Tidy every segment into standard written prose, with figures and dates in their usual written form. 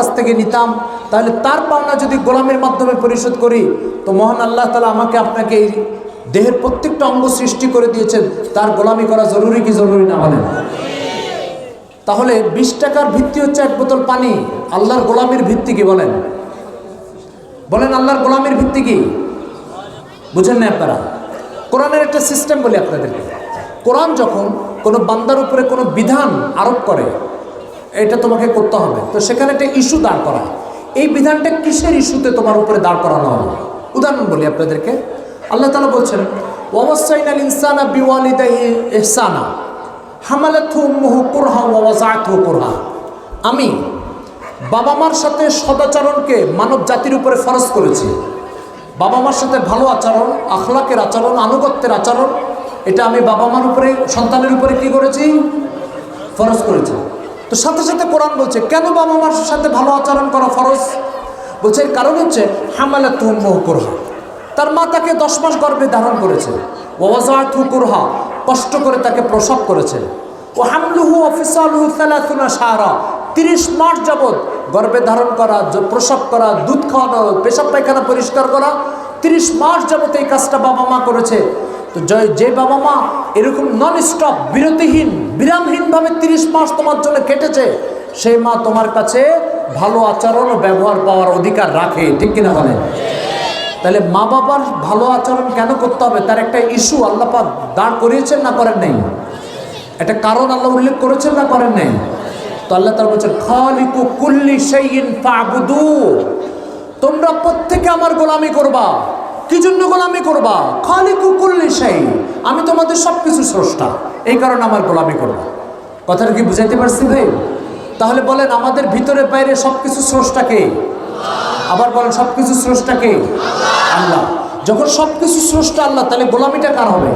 কাছ থেকে নিতাম, তাহলে তার পাওনা যদি গোলামের মাধ্যমে পরিশোধ করি, তো মহান আল্লাহ তাআলা আমাকে আপনাকে এই দেহের প্রত্যেকটা অঙ্গ সৃষ্টি করে দিয়েছেন, তার গোলামি করা জরুরি কি জরুরি না বলেন? তাহলে 20 টাকার ভিত্তি হচ্ছে এক বোতল পানি, আল্লাহর গোলামির ভিত্তি কি বলেন? বলেন আল্লাহর গোলামির ভিত্তি কি? বুঝেন না আপনারা? কোরআনের একটা সিস্টেম বলি আপনাদেরকে। কোরআন যখন কোনো বান্দার উপরে কোনো বিধান আরোপ করে, এটা তোমাকে করতে হবে, তো সেখানে একটা ইস্যু দাঁড় করা, এই বিধানটা কিসের ইস্যুতে তোমার উপরে দাঁড় করানো হবে? উদাহরণ বলি আপনাদেরকে। আল্লাহ তাআলা বলছেন, ওয়াসাইনাল ইনসানা বিওয়ালিদাইহি ইহসানা হামালাতহু উম্মুহু কুরহা ওয়া ওয়াযাআতহু কুরহা। আমি বাবা মার সাথে সদাচরণকে মানব জাতির উপরে ফরজ করেছি। বাবা মার সাথে ভালো আচরণ, আখলাকের আচরণ, আনুগত্যের আচরণ, এটা আমি বাবা মার উপরে, সন্তানের উপরে কি করেছি? ফরজ করেছি। তো সাথে সাথে কোরআন বলছে কেন বাবা মার সাথে ভালো আচরণ করা ফরজ? বলছে এর কারণ হচ্ছে হামালাতহু উম্মুহু কুরহা, তার মা তাকে 10 মাস গর্ভে ধারণ করেছে, ওয়া ওয়াযাআতহু কুরহা, কষ্ট করে তাকে প্রসব করেছে, ও হামলুহু ওয়া ফিসালুহু 30 শাহরা, 30 মাস যাবৎ গর্ভে ধারণ করা, প্রসব করা, দুধ খাওয়ানো, পেশাব পায়খানা পরিষ্কার করা, 30 মাস যাবৎ এই কাজটা বাবা মা করেছে। তো যে বাবা মা এরকম নন স্টপ, বিরামহীনভাবে 30 মাস তোমার জন্য কেটেছে, সেই মা তোমার কাছে ভালো আচরণ ও ব্যবহার পাওয়ার অধিকার রাখে, ঠিক কিনা বলেন? তাহলে মা বাবার ভালো আচরণ কেন করতে হবে, তার একটা ইস্যু আল্লাহ পাক দাঁড় করিয়েছেন না করেন নাই? একটা কারণ আল্লাহ উল্লেখ করেছেন না করেন নাই? তো আল্লাহ তাআলা বলেছেন খালিকু কুল্লি শাইইন ফা'বুদু, তোমরা প্রত্যেকে আমার গোলামি করবা। কি জন্য গোলামি করবা? খালিকু কুল্লি শাই, আমি তোমাদের সবকিছু স্রষ্টা, এই কারণে আমার গোলামি করবা। কথাটা কি বুঝাইতে পারছি ভাই? তাহলে বলেন আমাদের ভিতরে বাইরে সবকিছু স্রষ্টাকে? আবার বলেন সবকিছু স্রষ্টাকে? আল্লাহ। যখন সবকিছু স্রষ্টা আল্লাহ, তাহলে গোলামিটা কার হবে?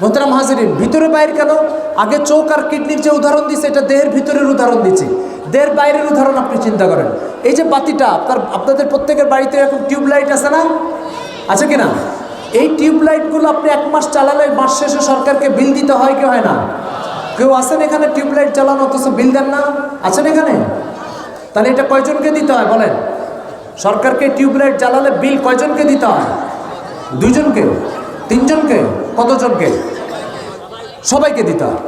মোহতারাম হাজিরিন, ভিতরে বাইরে কেন? আগে চোখ আর কিডনির যে উদাহরণ দিচ্ছে, এটা দেহের ভিতরের উদাহরণ দিচ্ছি, দেহের বাইরের উদাহরণ আপনি চিন্তা করেন। এই যে বাতিটা, আপনাদের প্রত্যেকের বাড়িতে এরকম টিউবলাইট আছে না? আছে কিনা? এই টিউবলাইটগুলো আপনি 1 মাস চালালে মাস শেষে সরকারকে বিল দিতে হয় কি হয় না? কেউ আছেন এখানে টিউবলাইট চালানো অথচ বিল দেন না? আছেন এখানে? তাহলে এটা কয়জনকে দিতে হয় বলেন? সরকারকে টিউবলাইট জ্বালালে বিল কয়জনকে দিতে হয়? 2 জনকে? 3 জনকে? কতজনকে? সবাইকে দিতে হয়।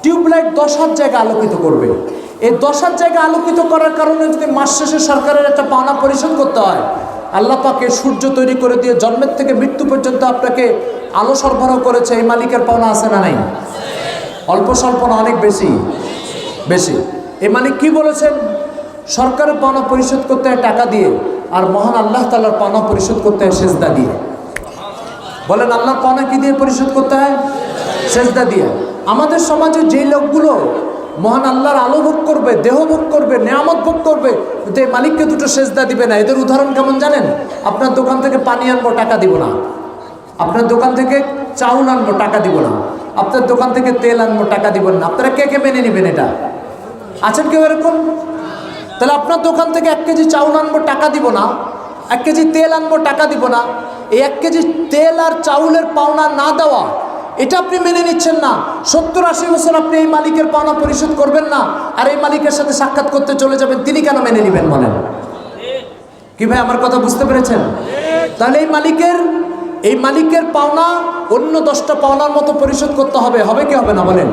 টিউবলাইট 10,000 জায়গা আলোকিত করবে। এই 10,000 জায়গা আলোকিত করার কারণে যদি মাস শেষে সরকারের একটা পাওনা পরিশোধ করতে হয়, আল্লাহ পাকে সূর্য তৈরি করে দিয়ে জন্মের থেকে মৃত্যু পর্যন্ত আপনাকে আলো সরবরাহ করেছে, এই মালিকের পাওনা আছে না নাই? অল্প স্বল্প না, অনেক বেশি? বেশি। এই মালিক কি বলেছেন? সরকারের পাওনা পরিশোধ করতে হয় টাকা দিয়ে, আর মহান আল্লাহ তাআলার পাওনা পরিশোধ করতে হয় সেজদা দিয়ে। বলেন আল্লাহর পাওনা কি দিয়ে পরিশোধ করতে হয়? সেজদা দিয়ে। আমাদের সমাজে যেই লোকগুলো মহান আল্লাহর আলো ভোগ করবে, দেহ ভোগ করবে, নেয়ামত ভোগ করবে, কিন্তু এই মালিককে দুটো সেজদা দিবে না, এদের উদাহরণ কেমন জানেন? আপনার দোকান থেকে পানি আনবো, টাকা দিব না। আপনার দোকান থেকে চাউল আনবো, টাকা দিব না। আপনার দোকান থেকে তেল আনবো, টাকা দিব না। আপনারা কে কে মেনে নেবেন এটা? আছেন কেউ এরকম? তাহলে আপনার দোকান থেকে 1 কেজি চাউল আনবো, টাকা দিব না। 1 কেজি তেল আনবো, টাকা দিব না। এই 1 কেজি তেল আর চাউলের পাওনা না দেওয়া, এটা আপনি মেনে নিচ্ছেন না। 70-80 বছর আপনি এই মালিকের পাওনা পরিশোধ করবেন না, আর এই মালিকের সাথে সাক্ষাৎ করতে চলে যাবেন, তিনি কেন মেনে নেবেন বলেন? কি ভাই আমার কথা বুঝতে পেরেছেন? তাহলে এই মালিকের পাওনা অন্য 10টা পাওনার মতো পরিশোধ করতে হবে, হবে কি হবে না বলেন?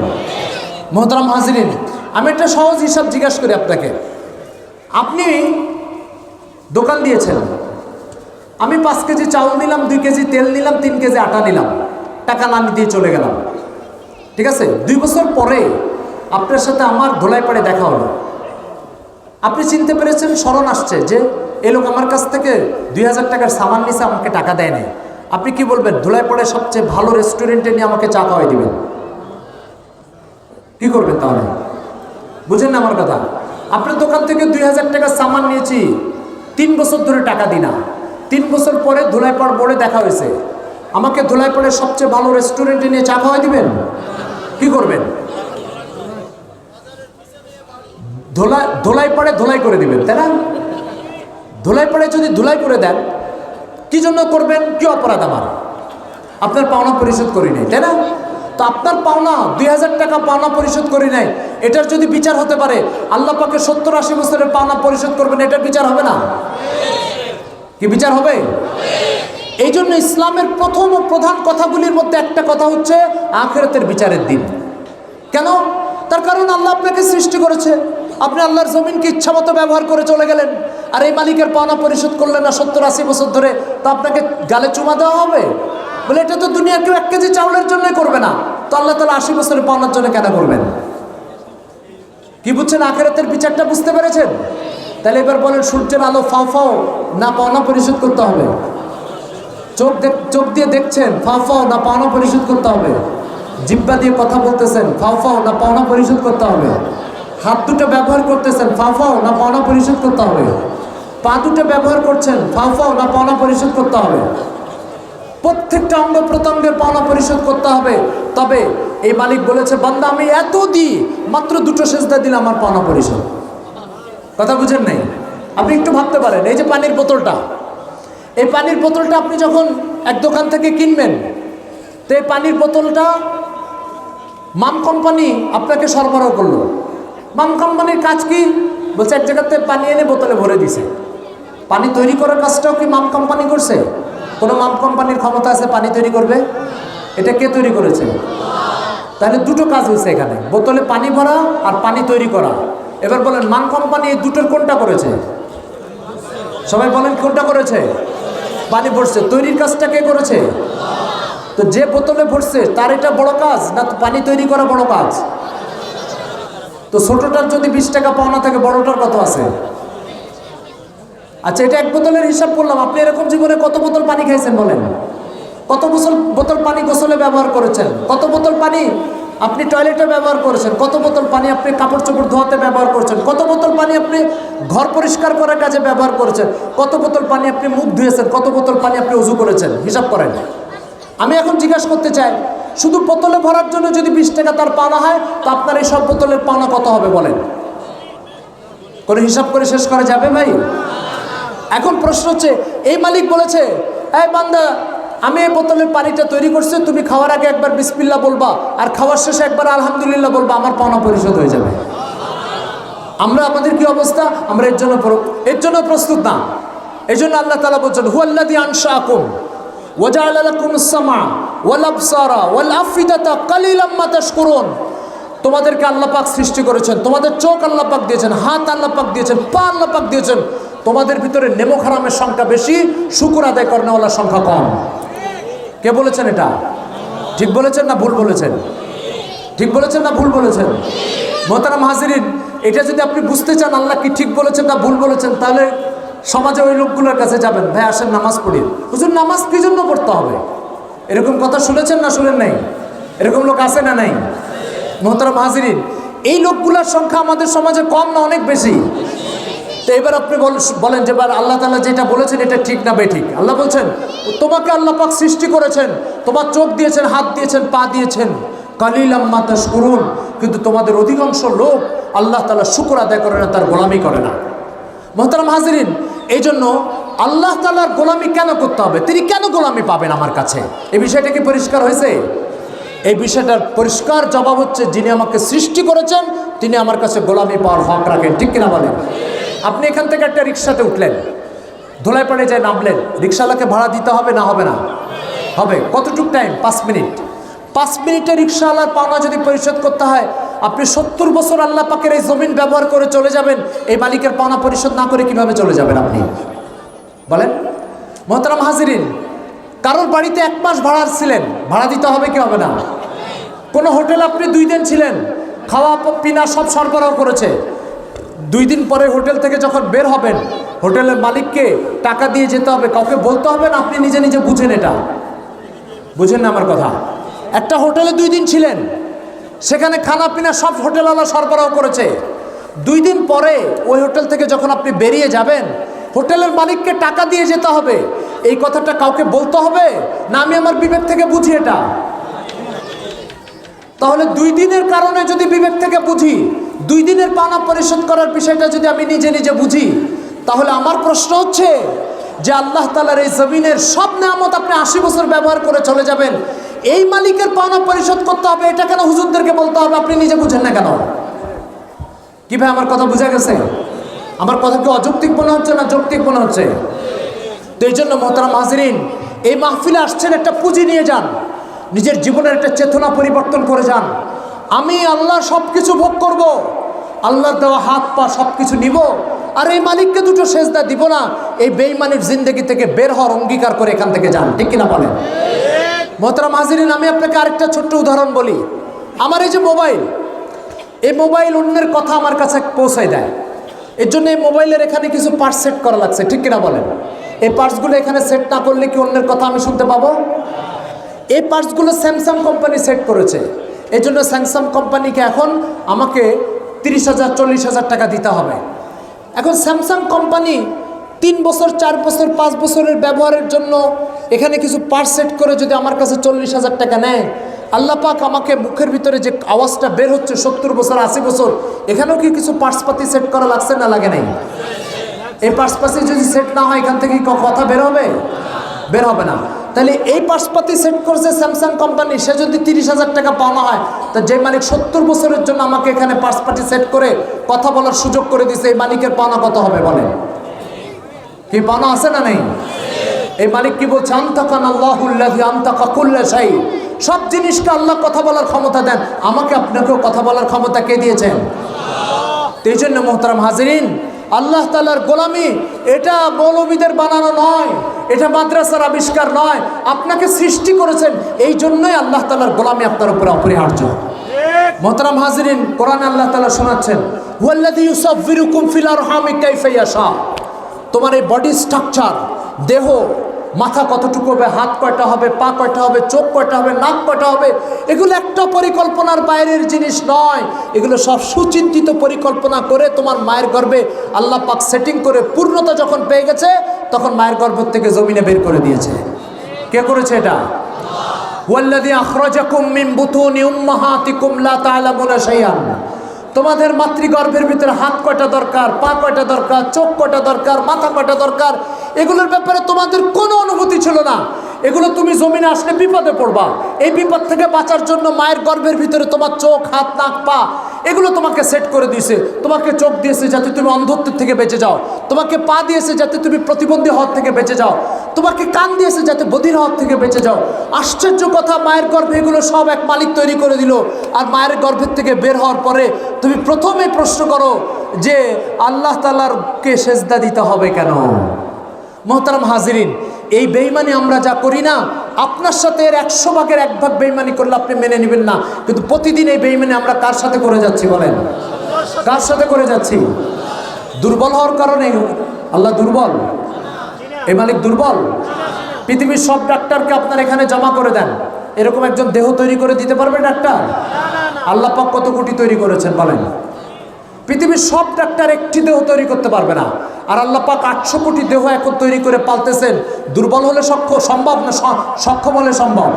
মোহতারাম হাজিরিন, আমি একটা সহজ হিসাব জিজ্ঞাসা করি আপনাকে। আপনি দোকান দিয়েছেন, আমি 5 কেজি চাউল নিলাম, 2 কেজি তেল নিলাম, 3 কেজি আটা নিলাম, টাকা না দিয়ে চলে গেলাম, ঠিক আছে? 2 বছর পরে আপনার সাথে আমার ধোলাইপাড়ে দেখা হলো। আপনি চিনতে পেরেছেন, স্মরণ আসছে যে এই লোক আমার কাছ থেকে 2000 টাকার সামান নিছে, আমাকে টাকা দেয় নাই। আপনি কি বলবেন? ধোলাইপাড়ে সবচেয়ে ভালো রেস্টুরেন্টে নিয়ে আমাকে চা খাওয়াই দিবেন। কি করবেন তাহলে? বুঝেন না আমার কথা? আপনার দোকান থেকে 2000 টাকার সামান নিয়েছি, 3 বছর ধরে টাকা দিই না। 3 বছর পরে ধোলাইপাড় বোর্ডে দেখা হয়েছে, আমাকে ধোলাইপাড়ের সবচেয়ে ভালো রেস্টুরেন্টে নিয়ে চা খাওয়াই দিবেন? কি করবেন? ধোলাইপাড়ে ধোলাই করে দিবেন, তাই না? ধোলাইপাড়ে যদি ধোলাই করে দেন, কি জন্য করবেন? কি অপরাধ আমার? আপনার পাওনা পরিশোধ করি নাই, তাই না? তো আপনার পাওনা 2000 টাকা পাওনা পরিশোধ করি নাই, এটার যদি বিচার হতে পারে, আল্লাহ পাকে 70-80 বছরের পাওনা পরিশোধ করবেন, এটার বিচার হবে না? কি বিচার হবে? এই জন্য ইসলামের প্রথম ও প্রধান কথাগুলির মধ্যে একটা কথা হচ্ছে আখিরাতের বিচারের দিন। কেন? তার কারণ আল্লাহ আপনাকে সৃষ্টি করেছে, আপনি আল্লাহর জমিনকে ইচ্ছা মতো ব্যবহার করে চলে গেলেন, আর এই মালিকের পাওনা পরিশোধ করলেন না 70-80 বছর ধরে, তো আপনাকে গালে চুমা দেওয়া হবে? বলে এটা তো দুনিয়ার কেউ 1 কেজি চাউলের জন্যই করবে না, তো আল্লাহ তাআলা 80 বছরের পাওনার জন্য কেন করবেন? কি বুঝছেন? আখিরাতের বিচারটা বুঝতে পেরেছেন? তাহলে এবার বলেন, সূর্যের আলো ফাও ফাও না পাওনা পরিশোধ করতে হবে? চোখ দিয়ে দেখছেন, ফাও ফাও না পাওনা পরিশোধ করতে হবে? জিহ্বা দিয়ে কথা বলতেছেন, ফাও ফাও না পাওনা পরিশোধ করতে হবে? হাত দুটো ব্যবহার করতেছেন, ফাও ফাও না পাওনা পরিশোধ করতে হবে? পা দুটো ব্যবহার করছেন, ফাও ফাও না পাওনা পরিশোধ করতে হবে? প্রত্যেকটা অঙ্গ প্রত্যঙ্গের পাওনা পরিশোধ করতে হবে। তবে এই মালিক বলেছে, বান্দা আমি এত দিই, মাত্র 2টো সেজদা দিলে আমার পাওনা পরিশোধ। কথা বুঝেন নাই? আপনি একটু ভাবতে পারেন, এই যে পানির বোতলটা, এই পানির বোতলটা আপনি যখন এক দোকান থেকে কিনবেন, তো এই পানির বোতলটা মাম কোম্পানি আপনাকে সরবরাহ করলো। মাম কোম্পানির কাজ কি? বলছে এক জায়গাতে পানি এনে বোতলে ভরে দিছে। পানি তৈরি করার কাজটাও কি মাম কোম্পানি করছে? কোনো মাম কোম্পানির ক্ষমতা আছে পানি তৈরি করবে? এটা কে তৈরি করেছে? তাহলে 2টো কাজ হয়েছে এখানে, বোতলে পানি ভরা আর পানি তৈরি করা। এবার বলেন, মাম কোম্পানি এই 2টোর কোনটা করেছে? সবাই বলেন, কোনটা করেছে? পানি ভরছে। তৈরির কাজটা কে করেছে? তো যে বোতলে ভরছে তার এটা বড় কাজ, না পানি তৈরি করা বড় কাজ? তো ছোটটার যদি 20 টাকা পাওনা থাকে, বড়টার কত আছে? আচ্ছা, এটা এক বোতলের হিসাব করলাম। আপনি এরকম জীবনে কত বোতল পানি খাইছেন বলেন? কত বোতল পানি গোসলে ব্যবহার করেছেন? কত বোতল পানি আপনি টয়লেটে ব্যবহার করেছেন? কত বোতল পানি আপনি কাপড় চোপড় ধোয়াতে ব্যবহার করেছেন? কত বোতল পানি আপনি ঘর পরিষ্কার করার কাজে ব্যবহার করেছেন? কত বোতল পানি আপনি মুখ ধুয়েছেন? কত বোতল পানি আপনি ওযু করেছেন? হিসাব করেন। আমি এখন জিজ্ঞাসা করতে চাই, শুধু বোতলে ভরার জন্য যদি 20 টাকা তার পাওনা হয়, তো আপনার এই সব বোতলের পাওনা কত হবে বলেন? করে হিসাব করে শেষ করা যাবে ভাই? এখন প্রশ্ন হচ্ছে, এই মালিক বলেছে, এই বান্দা আমি এই বোতলের পানিটা তৈরি করছি, তুমি খাওয়ার আগে একবার বিসমিল্লাহ বলবা, আর খাওয়ার শেষে একবার আলহামদুলিল্লাহ বলবা, আমার পাওনা পরিশোধ হয়ে যাবে। আমরা আমাদের কি অবস্থা? আমরা এর জন্য প্রস্তুত না। এই জন্য আল্লাহ তাআলা বলছেন, হুয়াল্লাযী আনশাআকুম ওয়া জাআলা লাকুমুস সামআ ওয়াল আবসারা ওয়াল আফইদাতা কালিলাম মা তাশকুরুন। তোমাদেরকে আল্লাহ পাক সৃষ্টি করেছেন, তোমাদের চোখ আল্লাহ পাক দিয়েছেন, হাত আল্লাহ পাক দিয়েছেন, পা আল্লাহ পাক দিয়েছেন। তোমাদের ভিতরে নেমো খারামের সংখ্যা বেশি, শুকর আদায় করেনওয়ালার সংখ্যা কম। কে বলেছেন এটা? ঠিক বলেছেন না ভুল বলেছেন? ঠিক বলেছেন না ভুল বলেছেন? মোহতারাম হাজিরিন, এটা যদি আপনি বুঝতে চান আল্লাহ কি ঠিক বলেছেন না ভুল বলেছেন, তাহলে সমাজে ওই লোকগুলোর কাছে যাবেন, ভাই আসেন নামাজ পড়ি। হুজুর নামাজ কি জন্য পড়তে হবে? এরকম কথা শুনেছেন না শুনেন নাই? এরকম লোক আছে না নাই? মোহতারাম হাজিরিন, এই লোকগুলোর সংখ্যা আমাদের সমাজে কম না অনেক বেশি? তো এবার আপনি বলেন যে আল্লাহ তাআলা যেটা বলেছেন এটা ঠিক না বেঠিক? আল্লাহ বলছেন, তোমাকে আল্লাহ পাক সৃষ্টি করেছেন, তোমার চোখ দিয়েছেন, হাত দিয়েছেন, পা দিয়েছেন, কালিলাম মা তাশকুরুন, কিন্তু তোমাদের অধিকাংশ লোক আল্লাহ তাআলা শুকর আদায় করে না, তার গোলামি করে না। মোহতারাম হাজিরিন, এই জন্য আল্লাহ তাআলার গোলামি কেন করতে হবে? তিনি কেন গোলামি পাবেন আমার কাছে? এই বিষয়টা কি পরিষ্কার হয়েছে? এই বিষয়টার পরিষ্কার জবাব হচ্ছে, যিনি আমাকে সৃষ্টি করেছেন তিনি আমার কাছে গোলামি পাওয়ার হক রাখেন। ঠিক কিনা বলেন? আপনি এখান থেকে একটা রিক্সাতে উঠলেন, ধোলাইপাড়ে যায় নামলেন, রিক্সাওয়ালাকে ভাড়া দিতে হবে না হবে না? হবে। কতটুক টাইম? 5 মিনিট। 5 মিনিটে রিক্সাওয়ালার পাওনা যদি পরিশোধ করতে হয়, আপনি 70 বছর আল্লাহ পাকের এই জমিন ব্যবহার করে চলে যাবেন, এই মালিকের পাওনা পরিশোধ না করে কিভাবে চলে যাবেন আপনি বলেন? মোহতারাম হাজিরিন, কারোর বাড়িতে 1 মাস ভাড়া ছিলেন, ভাড়া দিতে হবে কি হবে না? কোনো হোটেল আপনি 2 দিন ছিলেন, খাওয়া পিনা সব সরবরাহ করেছে, 2 দিন পরে হোটেল থেকে যখন বের হবেন, হোটেলের মালিককে টাকা দিয়ে যেতে হবে, কাউকে বলতে হবে না, আপনি নিজে নিজে বুঝেন। এটা বুঝেন না আমার কথা? একটা হোটেলে 2 দিন ছিলেন, সেখানে খানা পিনা সব হোটেলওয়ালা সরবরাহ করেছে। 2 দিন পরে ওই হোটেল থেকে যখন আপনি বেরিয়ে যাবেন, হোটেলের মালিককে টাকা দিয়ে যেতে হবে, এই কথাটা কাউকে বলতে হবে না আমি আমার বিবেক থেকে বুঝি এটা? তাহলে 2 দিনের কারণে যদি বিবেক থেকে বুঝি, 2 দিনের পাওনা পরিশোধ করার বিষয়টা যদি আমি নিজে নিজে বুঝি, তাহলে আমার প্রশ্ন হচ্ছে যে আল্লাহ তাআলার এই জমিনের সব নেয়ামত আপনি 80 বছর ব্যবহার করে চলে যাবেন, এই মালিকের পাওনা পরিশোধ করতে হবে, এটা কেন হুজুরদেরকে বলতে হবে? আপনি নিজে বুঝেন না কেন? কি ভাই আমার কথা বোঝা গেছে? আমার কথা কি অযৌক্তিক মনে হচ্ছে না যৌক্তিক মনে হচ্ছে? তো এই জন্য মোহতারাম হাজিরিন, এই মাহফিলে আসছেন, একটা পুঁজি নিয়ে যান, নিজের জীবনের একটা চেতনা পরিবর্তন করে যান। আমি আল্লাহ সব কিছু ভোগ করব, আল্লাহর দেওয়া হাত পা সব কিছু নিব, আর এই মালিককে দুটো সেজদা দিব না। এই বেঈমানির জিন্দেগি থেকে বের হওয়ার অঙ্গীকার করে এখান থেকে যান, ঠিক কিনা বলেন? মোহতারাম হাজিরিন, আমি আপনাকে আরেকটা ছোট্ট উদাহরণ বলি। আমার এই যে মোবাইল, এই মোবাইল অন্যের কথা আমার কাছে পৌঁছায় দেয়। এর জন্য এই মোবাইলের এখানে কিছু পার্টস সেট করা লাগছে, ঠিক কিনা বলেন? এই পার্টসগুলো এখানে সেট না করলে কি অন্যের কথা আমি শুনতে পাবো? এই পার্টসগুলো স্যামসাং কোম্পানি সেট করেছে। এই জন্য স্যামসাং কোম্পানিকে এখন আমাকে 30,000 40,000 টাকা দিতে হবে। এখন স্যামসাং কোম্পানি 3 বছর 4 বছর 5 বছরের ব্যবহারের জন্য এখানে কিছু পার্টস সেট করে যদি আমার কাছে 40,000 টাকা নেয়, আল্লাহ পাক আমাকে মুখের ভিতরে যে আওয়াজটা বের হচ্ছে 70 বছর 80 বছর, এখানেও কি কিছু পার্টসপাতি সেট করা লাগছে না লাগে নাই? এই পার্টসপাতি যদি সেট না হয় এখান থেকে কথা বের হবে? বের হবে না। তাহলে এই পার্টসপাতি সেট করছে স্যামসাং কোম্পানি, সে যদি 30,000 টাকা পাওনা হয়, তা যে মালিক 70 বছরের জন্য আমাকে এখানে পার্টসপাতি সেট করে কথা বলার সুযোগ করে দিছে, এই মালিকের পাওনা কত হবে বলেন? কি পাওনা আছে না নেই? এই মালিক কি বলছে? আনতাকান আল্লাহুল্লাযী আনতাকা কুল্লা শাই। সব জিনিসকে আল্লাহ কথা বলার ক্ষমতা দেন, আমাকে আপনাকেও কথা বলার ক্ষমতা কে দিয়েছেন? এই জন্য মোহতারাম হাজিরিন, আল্লাহ তাআলার গোলামি এটা মৌলবীদের বানানো নয়, এটা মাদ্রাসার আবিষ্কার নয়। আপনাকে সৃষ্টি করেছেন, এই জন্যই আল্লাহ তাআলার গোলামি আপনার উপরে অপরিহার্য। মোহতারাম হাজিরিন, কোরআনে আল্লাহ তাআলা শোনাচ্ছেন, হুয়াল্লাযী ইউসাফফিরুকুম ফিল আরহামি কাইফা ইয়াশা। তোমার এই বডি স্ট্রাকচার, দেহ, মাথা কতটুকু হবে, হাত কয়টা হবে, পা কয়টা হবে, চোখ কয়টা হবে, নাক কয়টা হবে, এগুলো একটা পরিকল্পনার বাইরের জিনিস নয়। এগুলো সব সুচিন্তিত পরিকল্পনা করে তোমার মায়ের গর্ভে আল্লাহ পাক সেটিং করে পূর্ণতা যখন পেয়ে গেছে, তখন মায়ের গর্ভ থেকে জমিনে বের করে দিয়েছে। কে করেছে এটা? ওয়াল্লাযী আখরাজাকুম মিন বুতুনি উম্মাহাতিকুম লা তা'লামুনা শাইআন। তোমাদের মাতৃগর্ভের ভিতরে হাত কয়টা দরকার, পা কয়টা দরকার, চোখ কয়টা দরকার, মাথা কয়টা দরকার, এগুলোর ব্যাপারে তোমাদের কোনো অনুভূতি ছিল না। এগুলো তুমি জমিনে আসলে বিপদে পড়বা। এই বিপদ থেকে বাঁচার জন্য মায়ের গর্ভের ভিতরে তোমার চোখ, হাত, নাক, পা এগুলো তোমাকে সেট করে দিয়েছে। তোমাকে চোখ দিয়েছে যাতে তুমি অন্ধত্বের থেকে বেঁচে যাও, তোমাকে পা দিয়েছে যাতে তুমি প্রতিবন্ধী হওয়ার থেকে বেঁচে যাও, তোমাকে কান দিয়েছে যাতে বধির হওয়ার থেকে বেঁচে যাও। আশ্চর্য কথা, মায়ের গর্ভে এগুলো সব এক মালিক তৈরি করে দিল। আর মায়ের গর্ভের থেকে বের হওয়ার পরে তুমি প্রথমে প্রশ্ন করো যে আল্লাহ তাআলাকে সেজদা দিতে হবে কেন? মোহতারাম হাজিরিন, এই বেঈমানি আমরা যা করি না, আপনার সাথে এর 100 ভাগের 1 ভাগ বেঈমানি করলে আপনি মেনে নেবেন না, কিন্তু প্রতিদিন এই বেঈমানি আমরা কার সাথে করে যাচ্ছি বলেন? কার সাথে করে যাচ্ছি? দুর্বল হওয়ার কারণে। আল্লাহ দুর্বল? এই মালিক দুর্বল? পৃথিবীর সব ডাক্তারকে আপনার এখানে জমা করে দেন, এরকম একজন দেহ তৈরি করে দিতে পারবে ডাক্তার? আল্লাহ পাক কত কোটি তৈরি করেছেন বলেন? পৃথিবীর সব ডাক্তার একটি দেহ তৈরি করতে পারবে না, আর আল্লাহ পাক 800 কোটি দেহ এখন তৈরি করে পালতেছেন। দুর্বল হলে সম্ভব না সক্ষম হলে সম্ভব?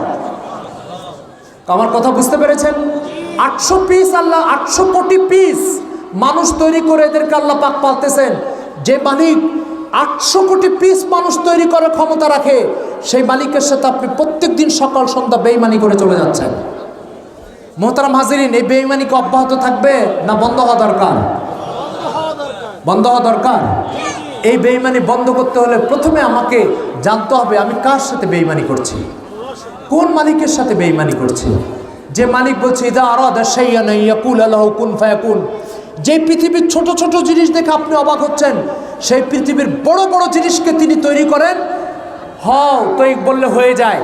আমার কথা বুঝতে পেরেছেন? 800 পিস আল্লাহ, 800 কোটি পিস মানুষ তৈরি করে এদেরকে আল্লাহ পাক পালতেছেন। যে মালিক 800 কোটি পিস মানুষ তৈরি করার ক্ষমতা রাখে, সেই মালিকের সাথে আপনি প্রত্যেক দিন সকাল সন্ধ্যা বেঈমানি করে চলে যাচ্ছেন। মোহতারাম হাজিরিন, এই বেঈমানিকে অব্যাহত থাকবে না বন্ধ হওয়া দরকার? বন্ধ হওয়া দরকার। এই বেঈমানি বন্ধ করতে হলে প্রথমে আমাকে জানতে হবে আমি কার সাথে বেঈমানি করছি, কোন মালিকের সাথে বেঈমানি করছি। যে মালিক বলছে ইদা আরাদা শাইআন ইয়াকুল লাহু কুন ফায়াকুন। যে পৃথিবীর ছোট ছোট জিনিস দেখে আপনি অবাক হচ্ছেন, সেই পৃথিবীর বড় বড় জিনিসকে তিনি তৈরি করেন। হও তো বললে হয়ে যায়।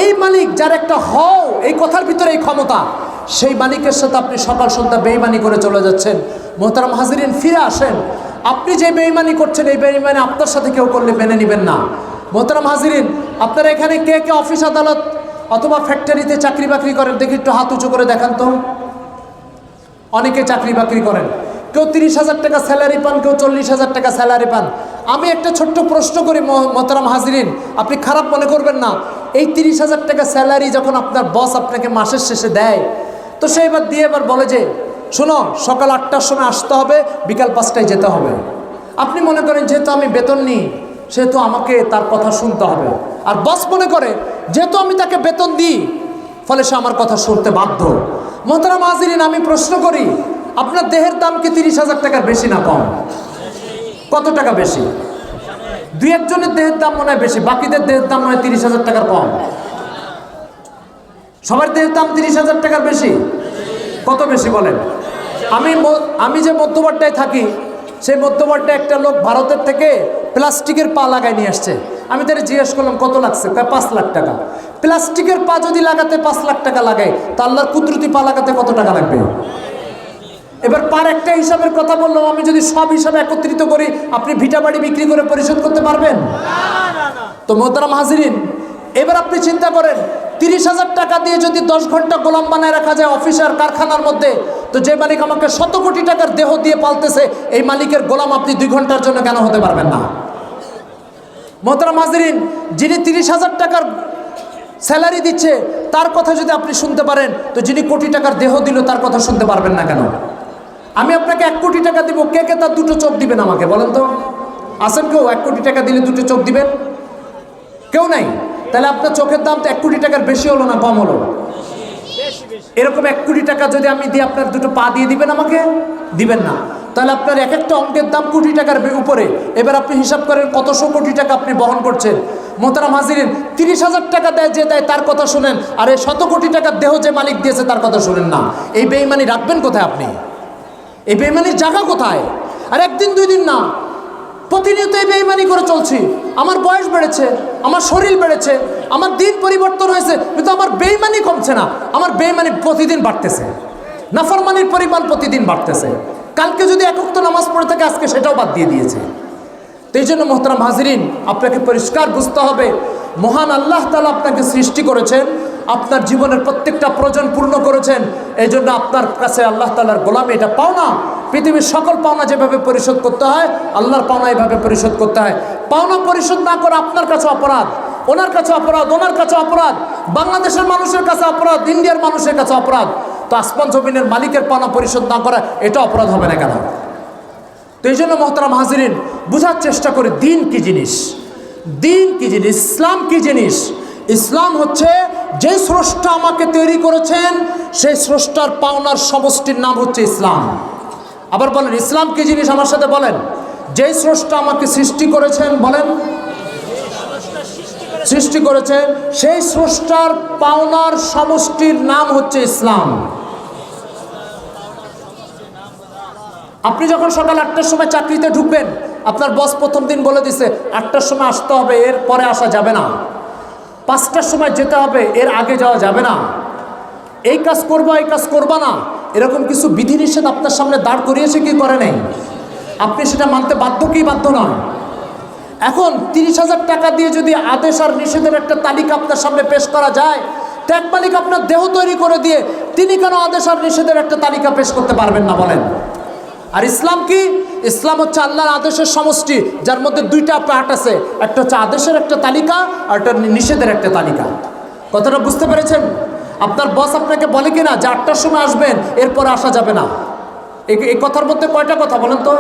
এই মালিক যার একটা হও এই কথার ভিতরে এই ক্ষমতা, সেই মালিকের সাথে আপনি সকাল সন্ধ্যা বেঈমানি করে চলে যাচ্ছেন। মোহতারাম হাজিরিন, ফিরে আসেন। আপনি যে বেঈমানি করছেন, এই বেঈমানি আপনার সাথে কেউ করলে মেনে নেবেন না। মোহতারাম হাজিরিন, আপনারা এখানে কে কে অফিস আদালত অথবা ফ্যাক্টরিতে চাকরি বাকরি করেন? দেখি একটু হাত উঁচু করে দেখান তো। অনেকে চাকরি বাকরি করেন, কেউ 30,000 টাকা স্যালারি পান, কেউ 40,000 টাকা স্যালারি পান। আমি একটা ছোট্ট প্রশ্ন করি মোহতারাম হাজিরিন, আপনি খারাপ মনে করবেন না। এই 30,000 টাকা স্যালারি যখন আপনার বস আপনাকে মাসের শেষে দেয়, তো সে এবার দিয়ে এবার বলে যে শোনো সকাল 8টার সময় আসতে হবে, বিকাল 5টায় যেতে হবে। আপনি মনে করেন যেহেতু আমি বেতন নিই সেহেতু আমাকে তার কথা শুনতে হবে। আর বস মনে করে যেহেতু আমি তাকে বেতন দিই ফলে সে আমার কথা শুনতে বাধ্য। মোহতারাম হাজিরিন, আমি প্রশ্ন করি, আপনার দেহের দাম কি 30,000 টাকার বেশি না কম? কত টাকা বেশি? দুই একজনের দেহের দাম মনে হয় বেশি, বাকিদের দেহের দাম মনে হয় 30,000 টাকার কম। সবার দেহের দাম 30,000 টাকার বেশি। কত বেশি বলেন? আমি যে মধ্যবর্তায় থাকি, সেই মধ্যবর্তায় একটা লোক ভারতের থেকে প্লাস্টিকের পা লাগাই নিয়ে আসছে। আমি তাকে জিজ্ঞেস করলাম কত লাগছে, 5 লাখ টাকা। প্লাস্টিকের পা যদি লাগাতে 5 লাখ টাকা লাগে, তা আল্লাহর কুদরতি পা লাগাতে কত টাকা লাগবে? এবার পার একটা হিসাবের কথা বললাম, আমি যদি সব হিসাবে একত্রিত করি, আপনি ভিটা বাড়ি বিক্রি করে পরিশোধ করতে পারবেন? তো মোহতারাম হাজিরিন, এবার আপনি চিন্তা করেন, 30,000 টাকা দিয়ে যদি 10 ঘন্টা গোলাম বানায় রাখা যায় অফিসে আর কারখানার মধ্যে, তো যে মালিক আমাকে 100 কোটি টাকার দেহ দিয়ে পালতেছে, এই মালিকের গোলাম আপনি 2 ঘন্টার জন্য কেন হতে পারবেন না? মোহতারাম হাজিরিন, যিনি 30,000 টাকার স্যালারি দিচ্ছে, তার কথা যদি আপনি শুনতে পারেন, তো যিনি কোটি টাকার দেহ দিল তার কথা শুনতে পারবেন না কেন? আমি আপনাকে 1 কোটি টাকা দিব, কে কে তার 2টো চোখ দিবেন আমাকে বলেন তো? আসেন কেউ 1 কোটি টাকা দিলে 2টো চোখ দিবেন? কেউ নাই। তাহলে আপনার চোখের দাম তো 1 কোটি টাকার বেশি হলো না কম হলো? এরকম 1 কোটি টাকা যদি আমি দিই, আপনার 2টো পা দিয়ে দিবেন আমাকে? দিবেন না। তাহলে আপনার এক একটা অঙ্কের দাম কোটি টাকার উপরে। এবার আপনি হিসাব করেন কতশো কোটি টাকা আপনি বহন করছেন। মোহতারাম হাজিরিন, 30,000 টাকা দেয় যে দেয় তার কথা শুনেন, আর এই 100 কোটি টাকার দেহ যে মালিক দিয়েছে তার কথা শুনেন না। এই বেঈমানি রাখবেন কোথায় আপনি? এই বেঈমানির জায়গা কোথায়? আর একদিন 2 দিন না, প্রতিনিয়ত এই বেঈমানি করে চলছি। আমার বয়স বেড়েছে, আমার শরীর বেড়েছে, আমার দিন পরিবর্তন হয়েছে, কিন্তু আমার বেঈমানি কমছে না। আমার বেঈমানি প্রতিদিন বাড়তেছে, নাফরমানির পরিমাণ প্রতিদিন বাড়তেছে। কালকে যদি 1 ওয়াক্ত নামাজ পড়ে থাকে, আজকে সেটাও বাদ দিয়ে দিয়েছে। তো এই জন্য মোহতারাম হাজিরিন, আপনাকে পরিষ্কার বুঝতে হবে, মহান আল্লাহ তাআলা আপনাকে সৃষ্টি করেছেন, আপনার জীবনের প্রত্যেকটা প্রয়োজন পূর্ণ করেছেন। এই জন্য আপনার কাছে আল্লাহ তাআলার গোলামি এটা পাওনা। পৃথিবীর সকল পাওনা যেভাবে পরিশোধ করতে হয়, আল্লাহর পাওনা এইভাবে পরিশোধ করতে হয়। পাওনা পরিশোধ না করে আপনার কাছে অপরাধ, ওনার কাছে অপরাধ, ওনার কাছে অপরাধ, বাংলাদেশের মানুষের কাছে অপরাধ, ইন্ডিয়ার মানুষের কাছে অপরাধ। তো আসমান জমিনের মালিকের পাওনা পরিশোধ না করা, এটা অপরাধ হবে না কেন? তো এই জন্য মোহতারাম হাজিরিন, বুঝার চেষ্টা করে দিন কি জিনিস, দিন কি জিনিস, ইসলাম কি জিনিস। ইসলাম হচ্ছে যে স্রষ্টা আমাকে তৈরি করেছেন, সেই স্রষ্টার পাওনার সমষ্টির নাম হচ্ছে ইসলাম। আবার বলেন, ইসলাম কি জিনিস? আমার সাথে বলেন, যে স্রষ্টা আমাকে সৃষ্টি করেছেন, বলেন, সৃষ্টি করেছেন, সেই স্রষ্টার পাওনার সমষ্টির নাম হচ্ছে ইসলাম। আপনি যখন সকাল 8টার সময় চাকরিতে ঢুকবেন, আপনার বস প্রথম দিন বলে দিছে 8টার সময় আসতে হবে, এর পরে আসা যাবে না। 5টার সময় যেতে হবে, এর আগে যাওয়া যাবে না। এই কাজ করবো, এই কাজ করবা না, এরকম কিছু বিধিনিষেধ আপনার সামনে দাঁড় করিয়েছে কি করে নেই? আপনি সেটা মানতে বাধ্য কি বাধ্য নয়? এখন 30,000 টাকা দিয়ে যদি আদেশ আর নিষেধের একটা তালিকা আপনার সামনে পেশ করা যায়, তো এক মালিক আপনার দেহ তৈরি করে দিয়ে তিনি কেন আদেশ আর নিষেধের একটা তালিকা পেশ করতে পারবেন না বলেন? আর ইসলাম কি? ইসলাম হচ্ছে আল্লাহর আদেশের সমষ্টি, যার মধ্যে 2টা পার্ট আছে, একটা হচ্ছে আদেশের একটা তালিকা আর একটা নিষেধের একটা তালিকা। কথাটা বুঝতে পেরেছেন? আপনার বস আপনাকে বলে কিনা যে 8টার সময় আসবেন, এরপরে আসা যাবে না। এই কথার মধ্যে কয়টা কথা বলেন তো?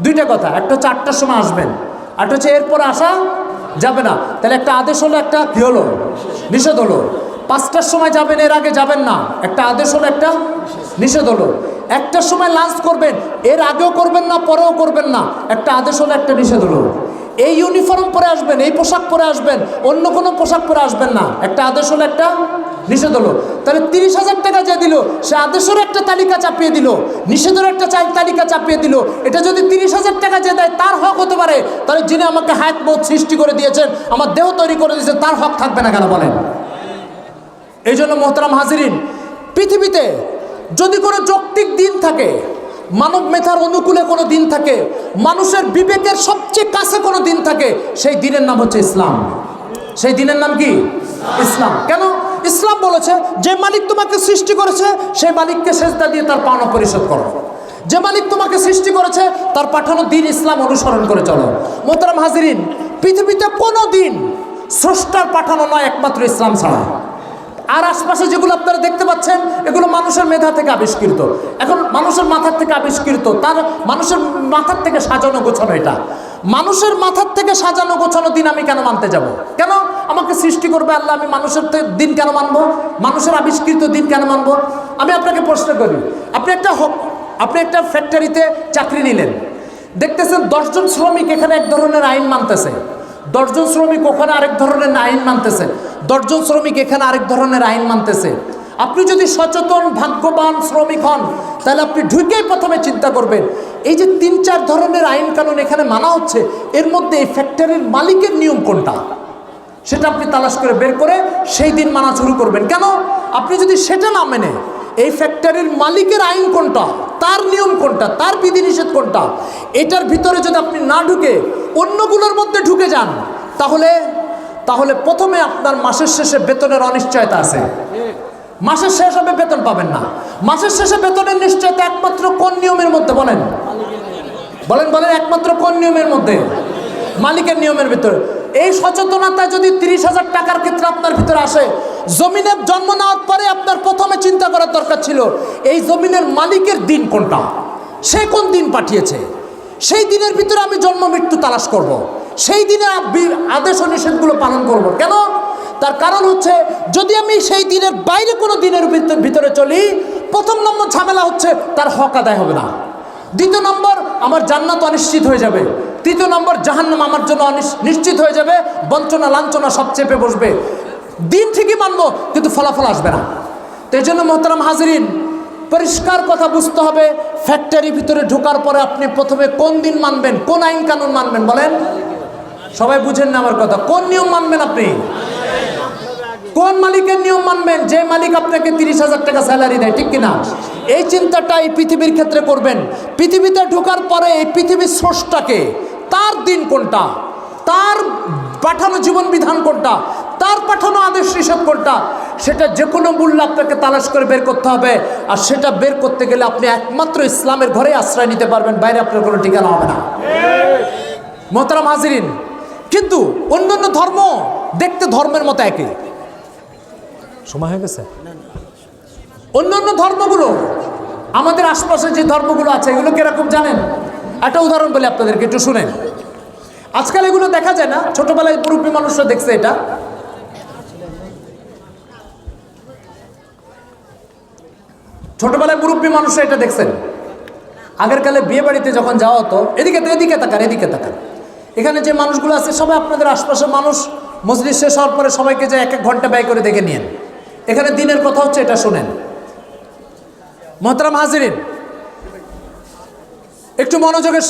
2টা কথা। একটা হচ্ছে 8টার সময় আসবেন, আর হচ্ছে এরপরে আসা যাবে না। তাহলে একটা আদেশ হলো, একটা কি হলো? নিষেধ হলো। 5টার সময় যাবেন, এর আগে যাবেন না, একটা আদেশ হলো, একটা নিষেধ হলো। 1টার সময় লাঞ্চ করবেন, এর আগেও করবেন না, পরেও করবেন না, একটা আদেশ হলো, একটা নিষেধ হলো। এই ইউনিফর্ম পরে আসবেন, এই পোশাক পরে আসবেন, অন্য কোনো পোশাক পরে আসবেন না, একটা আদেশ হলো, একটা নিষেধ হলো। তাহলে 30,000 টাকা যে দিল, সে আদেশের একটা তালিকা চাপিয়ে দিল, নিষেধের একটা তালিকা চাপিয়ে দিল। এটা যদি 30,000 টাকা যে দেয় তার হক হতে পারে, তাহলে যিনি আমাকে হায়াত মৌত সৃষ্টি করে দিয়েছেন, আমার দেহ তৈরি করে দিয়েছেন, তার হক থাকবে না কেন বলেন? এই জন্য মোহতারাম হাজিরিন, পৃথিবীতে যদি কোনো যৌক্তিক দিন থাকে, মানব মেধার অনুকূলে কোনো দিন থাকে, মানুষের বিবেকের সবচেয়ে কাছে কোনো দিন থাকে, সেই দিনের নাম হচ্ছে ইসলাম। সেই দিনের নাম কি? ইসলাম। কেন? ইসলাম বলেছে যে মালিক তোমাকে সৃষ্টি করেছে, সেই মালিককে সেজদা দিয়ে তার পাওনা পরিশোধ করো। যে মালিক তোমাকে সৃষ্টি করেছে, তার পাঠানো দিন ইসলাম অনুসরণ করে চলো। মোহতারাম হাজিরিন, পৃথিবীতে কোনো দিন স্রষ্টার পাঠানো নয় একমাত্র ইসলাম ছাড়া। আর আশপাশে যেগুলো আপনারা দেখতে পাচ্ছেন, এগুলো মানুষের মেধা থেকে আবিষ্কৃত, এখন মানুষের মাথার থেকে আবিষ্কৃত, তার মানুষের মাথার থেকে সাজানো গোছানো। এটা মানুষের মাথার থেকে সাজানো গোছানো দিন আমি কেন মানতে যাব? কেন আমাকে সৃষ্টি করবে আল্লাহ, আমি মানুষের দিন কেন মানবো? মানুষের আবিষ্কৃত দিন কেন মানবো? আমি আপনাকে প্রশ্ন করি, আপনি একটা ফ্যাক্টরিতে চাকরি নিলেন, দেখতেছেন 10 জন শ্রমিক এখানে এক ধরনের আইন মানতেছে, 10 জন শ্রমিক ওখানে আরেক ধরনের আইন মানতেছে, 10 জন শ্রমিক এখানে আরেক ধরনের আইন মানতেছে। আপনি যদি সচেতন ভাগ্যবান শ্রমিক হন, তাহলে আপনি ঢুকেই প্রথমে চিন্তা করবেন, এই যে 3-4 ধরনের আইন কানুন এখানে মানা হচ্ছে, এর মধ্যে এই ফ্যাক্টরির মালিকের নিয়ম কোনটা, সেটা আপনি তালাশ করে বের করে সেই দিন মানা শুরু করবেন। কেন? আপনি যদি সেটা না মেনে এই ফ্যাক্টরির মালিকের আইন কোনটা, তার নিয়ম কোনটা, তার বিধিনিষেধ কোনটা, এটার ভিতরে যদি আপনি না ঢুকে অন্যগুলোর মধ্যে ঢুকে যান, তাহলে প্রথমে আপনার মাসের শেষে বেতনের অনিশ্চয়তা আছে। মাসের শেষ হবে, বেতন পাবেন না। মাসের শেষে বেতনের নিশ্চয়তা একমাত্র কোন নিয়মের মধ্যে বলেন? বলেন একমাত্র কোন নিয়মের মধ্যে? মালিকের নিয়মের ভিতরে। এই সচেতনতা যদি 30,000 টাকার ক্ষেত্রে আপনার ভিতরে আসে, জমিনে জন্ম নেওয়ার পরে আপনার প্রথমে চিন্তা করার দরকার ছিল এই জমিনের মালিকের দিন কোনটা, সে কোন দিন পাঠিয়েছে, সেই দিনের ভিতরে আমি জন্ম মৃত্যু তালাশ করব, সেই দিনের আদেশ ও নিষেধগুলো পালন করব। কেন? তার কারণ হচ্ছে, যদি আমি সেই দিনের বাইরে কোনো দিনের ভিতরে চলি, প্রথম নম্বর ঝামেলা হচ্ছে তার হক আদায় হবে না, দ্বিতীয় নম্বর আমার জান্নাত অনিশ্চিত হয়ে যাবে, তৃতীয় নম্বর জাহান্নাম আমার জন্য নিশ্চিত হয়ে যাবে, বঞ্চনা লাঞ্ছনা সব চেপে বসবে। দিন ঠিকই মানবো, কিন্তু ফলাফল আসবে না। তো এই জন্য মোহতারাম হাজিরিন, পরিষ্কার কথা বুঝতে হবে, ফ্যাক্টরির ভিতরে ঢোকার পরে আপনি প্রথমে কোন দিন মানবেন, কোন আইন কানুন মানবেন? বলেন, সবাই বুঝেন না আমার কথা? কোন নিয়ম মানবেন আপনি? কোন মালিকের নিয়ম মানবেন? যে মালিক আপনাকে 30,000 টাকা স্যালারি দেয়, ঠিক কিনা? এই চিন্তাটা এই পৃথিবীর ক্ষেত্রে করবেন। পৃথিবীতে ঢোকার পরে এই পৃথিবীর স্রষ্টাকে, তার দিন কোনটা, তার পাঠানো জীবন বিধান কোনটা, তার পাঠানো আদেশ নিষেধ কোনটা, সেটা যে কোনো মূল্যে আপনাকে তালাশ করে বের করতে হবে। আর সেটা বের করতে গেলে আপনি একমাত্র ইসলামের ঘরে আশ্রয় নিতে পারবেন, বাইরে আপনার কোনো ঠিকানা হবে না। মোহতারাম হাজিরিন, কিন্তু অন্যান্য ধর্ম দেখতে ধর্মের মতো একই। সময় হয়ে গেছে? অন্যান্য ধর্মগুলো, আমাদের আশপাশে যে ধর্মগুলো আছে, এগুলো কিরকম জানেন? একটা উদাহরণ বলি আপনাদেরকে, একটু শুনেন। আজকাল এগুলো দেখা যায় না, ছোটবেলায় মুরব্বী মানুষরা দেখছে এটা। ছোটবেলায় মুরব্বী মানুষরা এটা দেখছেন। আগের কালে বিয়ে বাড়িতে যখন যাওয়া হতো, এদিকে তাকান, এখানে যে মানুষগুলো আছে সবাই আপনাদের আশপাশের মানুষ। মজলিস শেষ হওয়ার পরে সবাইকে যে 1-1 ঘন্টা ব্যয় করে দেখে নিয়েন। এখানে দিনের কথা হচ্ছে, এটা শোনেন। মোহতারাম হাজিরিন, একটু মনোযোগের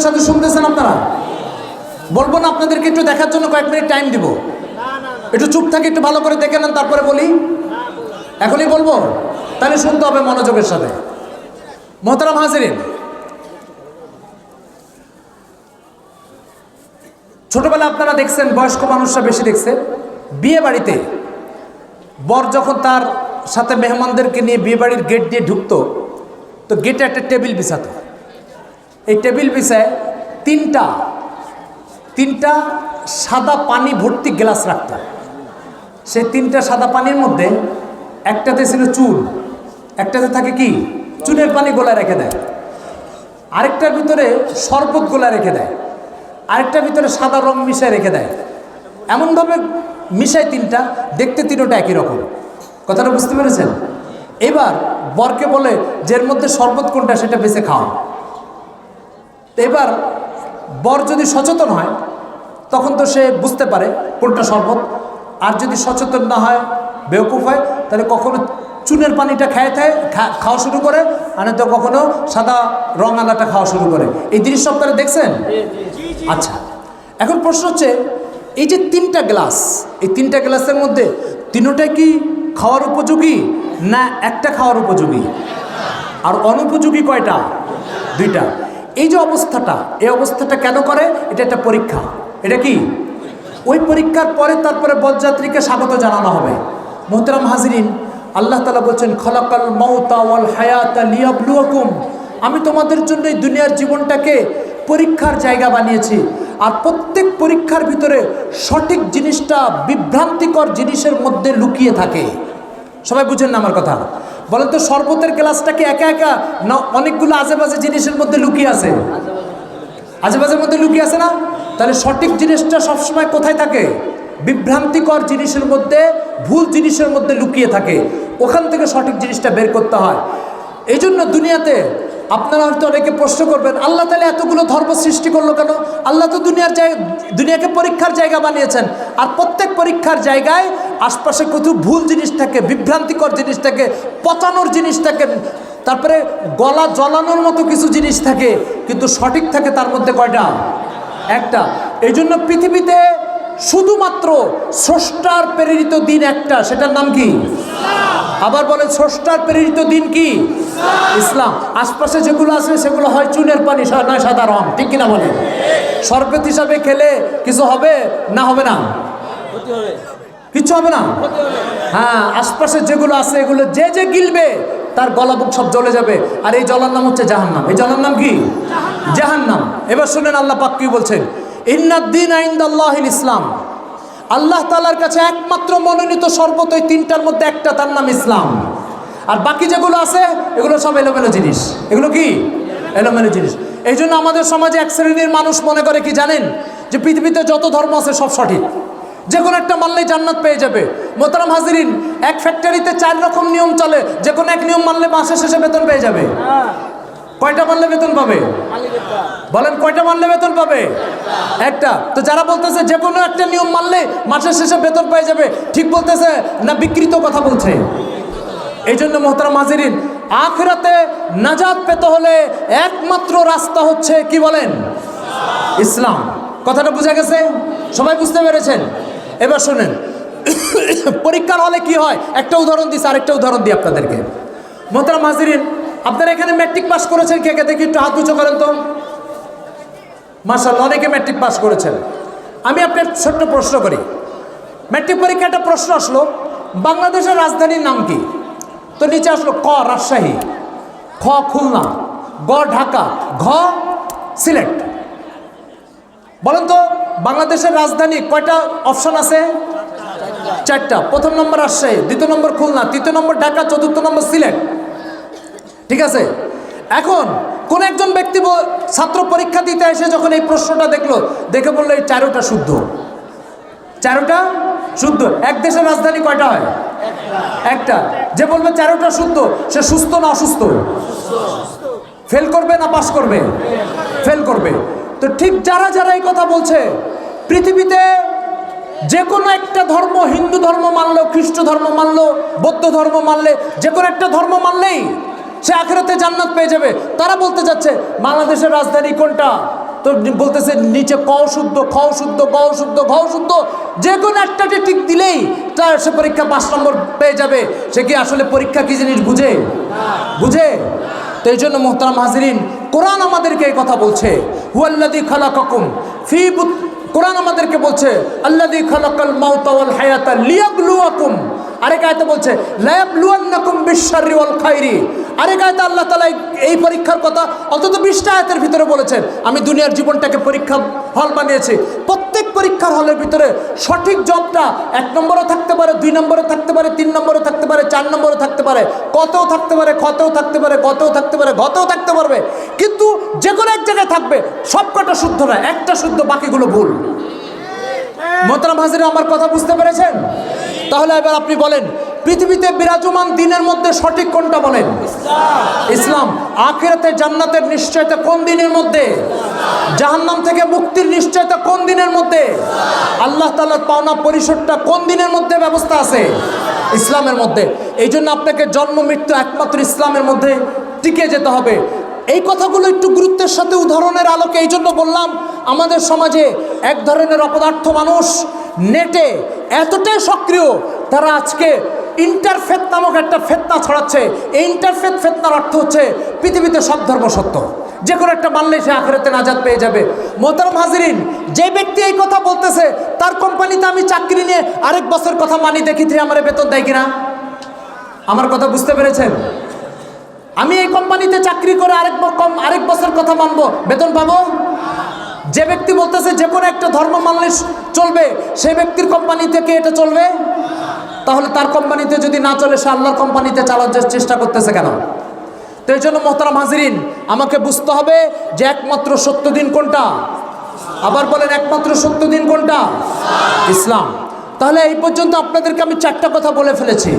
সাথে শুনতেছেন আপনারা? বলবো না আপনাদেরকে একটু দেখার জন্য কয়েক মিনিট টাইম দিব? একটু চুপ থাকে, একটু ভালো করে দেখে নেন, তারপরে বলি। এখনই বলবো? তাহলে শুনতে হবে মনোযোগের সাথে। মোহতারাম হাজিরিন, ছোটবেলা আপনারা দেখছেন, বয়স্ক মানুষরা বেশি দেখছে, বিয়ে বাড়িতে বর যখন তার সাথে মেহমানদেরকে নিয়ে বিয়ে বাড়ির গেট দিয়ে ঢুকতো, তো গেটে একটা টেবিল বিছাতো। এই টেবিল বিছায় তিনটা সাদা পানি ভর্তি গ্লাস রাখতো। সেই 3টা সাদা পানির মধ্যে একটাতে ছিল চুন, একটাতে থাকে কি চুনের পানি গোলা রেখে দেয়, আরেকটার ভিতরে শরবত গোলা রেখে দেয়, আরেকটার ভিতরে সাদা রং মিশায় রেখে দেয়। এমনভাবে মিশায় 3টা, দেখতে 3টা একই রকম। কথাটা বুঝতে পেরেছেন? এবার বরকে বলে যে এর মধ্যে শরবত কোনটা সেটা বেছে খাও। এবার বর যদি সচেতন হয় তখন তো সে বুঝতে পারে কোনটা শরবত, আর যদি সচেতন না হয়, বেওকুফ হয়, তাহলে কখনো চুনের পানিটা খাওয়া শুরু করে, আর তো কখনো সাদা রঙালাটা খাওয়া শুরু করে। এই দৃশ্য আপনারা দেখছেন? আচ্ছা, এখন প্রশ্ন হচ্ছে, এই যে 3টা গ্লাস, এই 3টা গ্লাসের মধ্যে 3টা কি খাওয়ার উপযোগী না একটা খাওয়ার উপযোগী? আর অনুপযোগী কয়টা? 2টা। এই যে অবস্থাটা, এই অবস্থাটা কেন করে? এটা একটা পরীক্ষা। এটা কি? ওই পরীক্ষার পরে তারপরে বরযাত্রীকে স্বাগত জানানো হবে। মোহতারাম হাজিরিন, আল্লাহ তাআলা বলছেন, খলাকাল মাউতা ওয়াল হায়াতা লিয়াবলুয়াকুম, আমি তোমাদের জন্য এই দুনিয়ার জীবনটাকে পরীক্ষার জায়গা বানিয়েছি। আর প্রত্যেক পরীক্ষার ভিতরে সঠিক জিনিসটা বিভ্রান্তিকর জিনিসের মধ্যে লুকিয়ে থাকে। সবাই বুঝেন না আমার কথা? বলেন তো, শরবতের গ্লাসটা কি একা একা না অনেকগুলো আজেবাজে জিনিসের মধ্যে লুকিয়ে আছে? আজেবাজের মধ্যে লুকিয়ে আছে না? তাহলে সঠিক জিনিসটা সবসময় কোথায় থাকে? বিভ্রান্তিকর জিনিসের মধ্যে, ভুল জিনিসের মধ্যে লুকিয়ে থাকে। ওখান থেকে সঠিক জিনিসটা বের করতে হয়। এই জন্য দুনিয়াতে আপনারা হয়তো অনেকে প্রশ্ন করবেন, আল্লাহ তাআলা এতগুলো ধর্ম সৃষ্টি করলো কেন? আল্লাহ তো দুনিয়াকে পরীক্ষার জায়গা বানিয়েছেন, আর প্রত্যেক পরীক্ষার জায়গায় আশপাশে কিছু ভুল জিনিস থাকে, বিভ্রান্তিকর জিনিস থাকে, পচানোর জিনিস থাকে, তারপরে গলা জ্বলানোর মতো কিছু জিনিস থাকে, কিন্তু সঠিক থাকে তার মধ্যে কয়টা? একটা। এই জন্য পৃথিবীতে শুধুমাত্র স্রষ্টার প্রেরিত দিন একটা, সেটার নাম কি? আবার বলেন, স্রষ্টার প্রেরিত দিন কি? ইসলাম। আশপাশে যেগুলো আছে সেগুলো হয় চুনের পানি, নয় সাদা রং, ঠিক কিনা বলেন? শরবত হিসাবে খেলে কিছু হবে না? হবে না? কিছু হবে না। হ্যাঁ, আশপাশে যেগুলো আছে এগুলো যে যে গিলবে তার গলা বুক সব জ্বলে যাবে। আর এই জলার নাম হচ্ছে জাহান্নাম। এই জলার নাম কি? জাহান্নাম। এবার শুনেন আল্লাহ পাক কি বলছেন, ইন্নাদ-দীনা ইনদাল্লাহিল ইসলাম। আল্লাহ তাআলার কাছে একমাত্র মনোনীত শরবত ওই তিনটার মধ্যে একটা, তার নাম ইসলাম। আর বাকি যেগুলো আছে এগুলো সব এলোমেলো জিনিস। এগুলো কি? এলোমেলো জিনিস। এই জন্য আমাদের সমাজে এক শ্রেণীর মানুষ মনে করে কি জানেন, যে পৃথিবীতে যত ধর্ম আছে সব সঠিক, যে কোনো একটা মানলেই জান্নাত পেয়ে যাবে। মোহতারাম হাজিরিন, এক ফ্যাক্টরিতে 4 রকম নিয়ম চলে, যে কোনো এক নিয়ম মানলে মাসের শেষে বেতন পেয়ে যাবে। কয়টা মানলে বেতন পাবে? বলেন, কয়টা মানলে বেতন পাবে? একটা। তো যারা বলতেছে যে কোনো একটা নিয়ম মানলে মাসের শেষে বেতন পেয়ে যাবে, ঠিক বলতেছে না বিকৃত কথা বলছে? এই জন্য মোহতারাম হাজিরিন, আখিরাতে নাজাত পেতে হলে একমাত্র রাস্তা হচ্ছে কি বলেন? ইসলাম। কথাটা বুঝা গেছে? সবাই বুঝতে পেরেছেন? এবার শুনেন, পরীক্ষার হলে কি হয় একটা উদাহরণ দিচ্ছি, আরেকটা উদাহরণ দিই আপনাদেরকে। মোহতারাম হাজিরিন, আপনারা এখানে ম্যাট্রিক পাস করেছেন কে কে? দেখি একটু হাত উঁচু করেন তো। মাশাআল্লাহ, অনেকে ম্যাট্রিক পাস করেছেন। আমি আপনার ছোট্ট প্রশ্ন করি। ম্যাট্রিক পরীক্ষা একটা প্রশ্ন আসলো, বাংলাদেশের রাজধানীর নাম কি? তো নিচে আসলো ক রাজশাহী, খ খুলনা, গ ঢাকা, ঘ সিলেট। বলেন তো বাংলাদেশের রাজধানী কয়টা অপশন আছে? 4টা। প্রথম নম্বর রাজশাহী, দ্বিতীয় নম্বর খুলনা, তৃতীয় নম্বর ঢাকা, চতুর্থ নম্বর সিলেট। ঠিক আছে। এখন কোন একজন ব্যক্তি ছাত্র পরীক্ষা দিতে এসে যখন এই প্রশ্নটা দেখলো, দেখে বললো এই 4টা শুদ্ধ। 4টা শুদ্ধ। এক দেশের রাজধানী কয়টা হয়? একটা। যে বলবে 4টা শুদ্ধ, সে সুস্থ না অসুস্থ? ফেল করবে না পাস করবে? ফেল করবে। তো ঠিক যারা যারা এই কথা বলছে, পৃথিবীতে যে কোনো একটা ধর্ম, হিন্দু ধর্ম মানলো, খ্রিস্ট ধর্ম মানলো, বৌদ্ধ ধর্ম মানলে, যে কোনো একটা ধর্ম মানলেই সে আখিরাতে জান্নাত পেয়ে যাবে। তারা বলতে যাচ্ছে বাংলাদেশের রাজধানী কোনটা? তো বলতেছে নিচে ক শুদ্ধ, খ শুদ্ধ, গ শুদ্ধ, ঘ শুদ্ধ, যে কোনো একটাতে ঠিক দিলেই তার সে পরীক্ষা 5 নম্বর পেয়ে যাবে। সে কি আসলে পরীক্ষা কি জিনিস বুঝে? বুঝে? তো এই জন্য মোহতারাম হাজিরিন, কোরআন আমাদেরকে এই কথা বলছে, হুয়াল্লাযী খালাকাকুম ফি, কোরআন আমাদেরকে বলছে আল্লাযী খালাকাল মাউতা ওয়াল হায়াতা লিয়াবলুয়াকুম। আরেক আয়াতে বলছে লায়াবলুয়ান্নাকুম বিশ-শাররি ওয়াল খাইরি। আরেক আয়াতে আল্লাহ তাআলা এই পরীক্ষার কথা অন্তত 20টা আয়াতের ভিতরে বলেছেন। আমি দুনিয়ার জীবনটাকে পরীক্ষা হল বানিয়েছি। প্রত্যেক পরীক্ষার হলের ভিতরে সঠিক জবটা 1 নম্বরে থাকতে পারে, 2 নম্বরে থাকতে পারে, 3 নম্বরে থাকতে পারে, 4 নম্বরে থাকতে পারে, কতেও থাকতে পারে, খতেও থাকতে পারে, গতেও থাকতে পারে, গতেও থাকতে পারবে, কিন্তু যে কোনো এক জায়গায় থাকবে। সবকটা শুদ্ধ না, একটা শুদ্ধ, বাকিগুলো ভুল। মোহতারাম হাজির, আমার কথা বুঝতে পেরেছেন? তাহলে এবার আপনি বলেন, পৃথিবীতে বিরাজমান দিনের মধ্যে সঠিক কোনটা বলেন? ইসলাম। আখিরাতে জান্নাতের নিশ্চয়তা কোন দিনের মধ্যে? জাহান্নাম থেকে মুক্তির নিশ্চয়তা কোন দিনের মধ্যে? আল্লাহ তাআলার পাওনা পরিশোধটা কোন দিনের মধ্যে ব্যবস্থা আছে? ইসলামের মধ্যে। এই জন্য আপনাকে জন্ম মৃত্যু একমাত্র ইসলামের মধ্যে টিকে যেতে হবে। এই কথাগুলো একটু গুরুত্বের সাথে উদাহরণের আলোকে এই জন্য বললাম, আমাদের সমাজে এক ধরনের অপদার্থ মানুষ নেটে এতটাই সক্রিয়, তারা আজকে ইন্টারফেথ নামক একটা ফেতনা ছড়াচ্ছে। এই ইন্টারফেথ ফেতনার অর্থ হচ্ছে পৃথিবীতে সব ধর্ম সত্য, যে কোনো একটা মানলে সে আখিরাতে নাজাত পেয়ে যাবে। মোহতারাম হাজিরিন, যে ব্যক্তি এই কথা বলতেছে, তার কোম্পানিতে আমি চাকরি নিয়ে আরেক বছর কথা মানি, দেখি আমার বেতন দেয় কিনা। আমার কথা বুঝতে পেরেছেন? আমি এই কোম্পানিতে চাকরি করে আরেক বছর কথা মানবো, বেতন পাবো? যে ব্যক্তি বলতেছে যে কোনো একটা ধর্ম মানলে চলবে, সেই ব্যক্তির কোম্পানি থেকে এটা চলবে? তাহলে তার কোম্পানিতে যদি না চলে, সে আল্লাহর কোম্পানিতে চালানোর চেষ্টা করতেছে কেন? তো এই জন্য মোহতারাম হাজিরিন, আমাকে বুঝতে হবে যে একমাত্র সত্য দিন কোনটা। আবার বলেন, একমাত্র সত্য দিন কোনটা? ইসলাম। তাহলে এই পর্যন্ত আপনাদেরকে আমি 4টা কথা বলে ফেলেছি।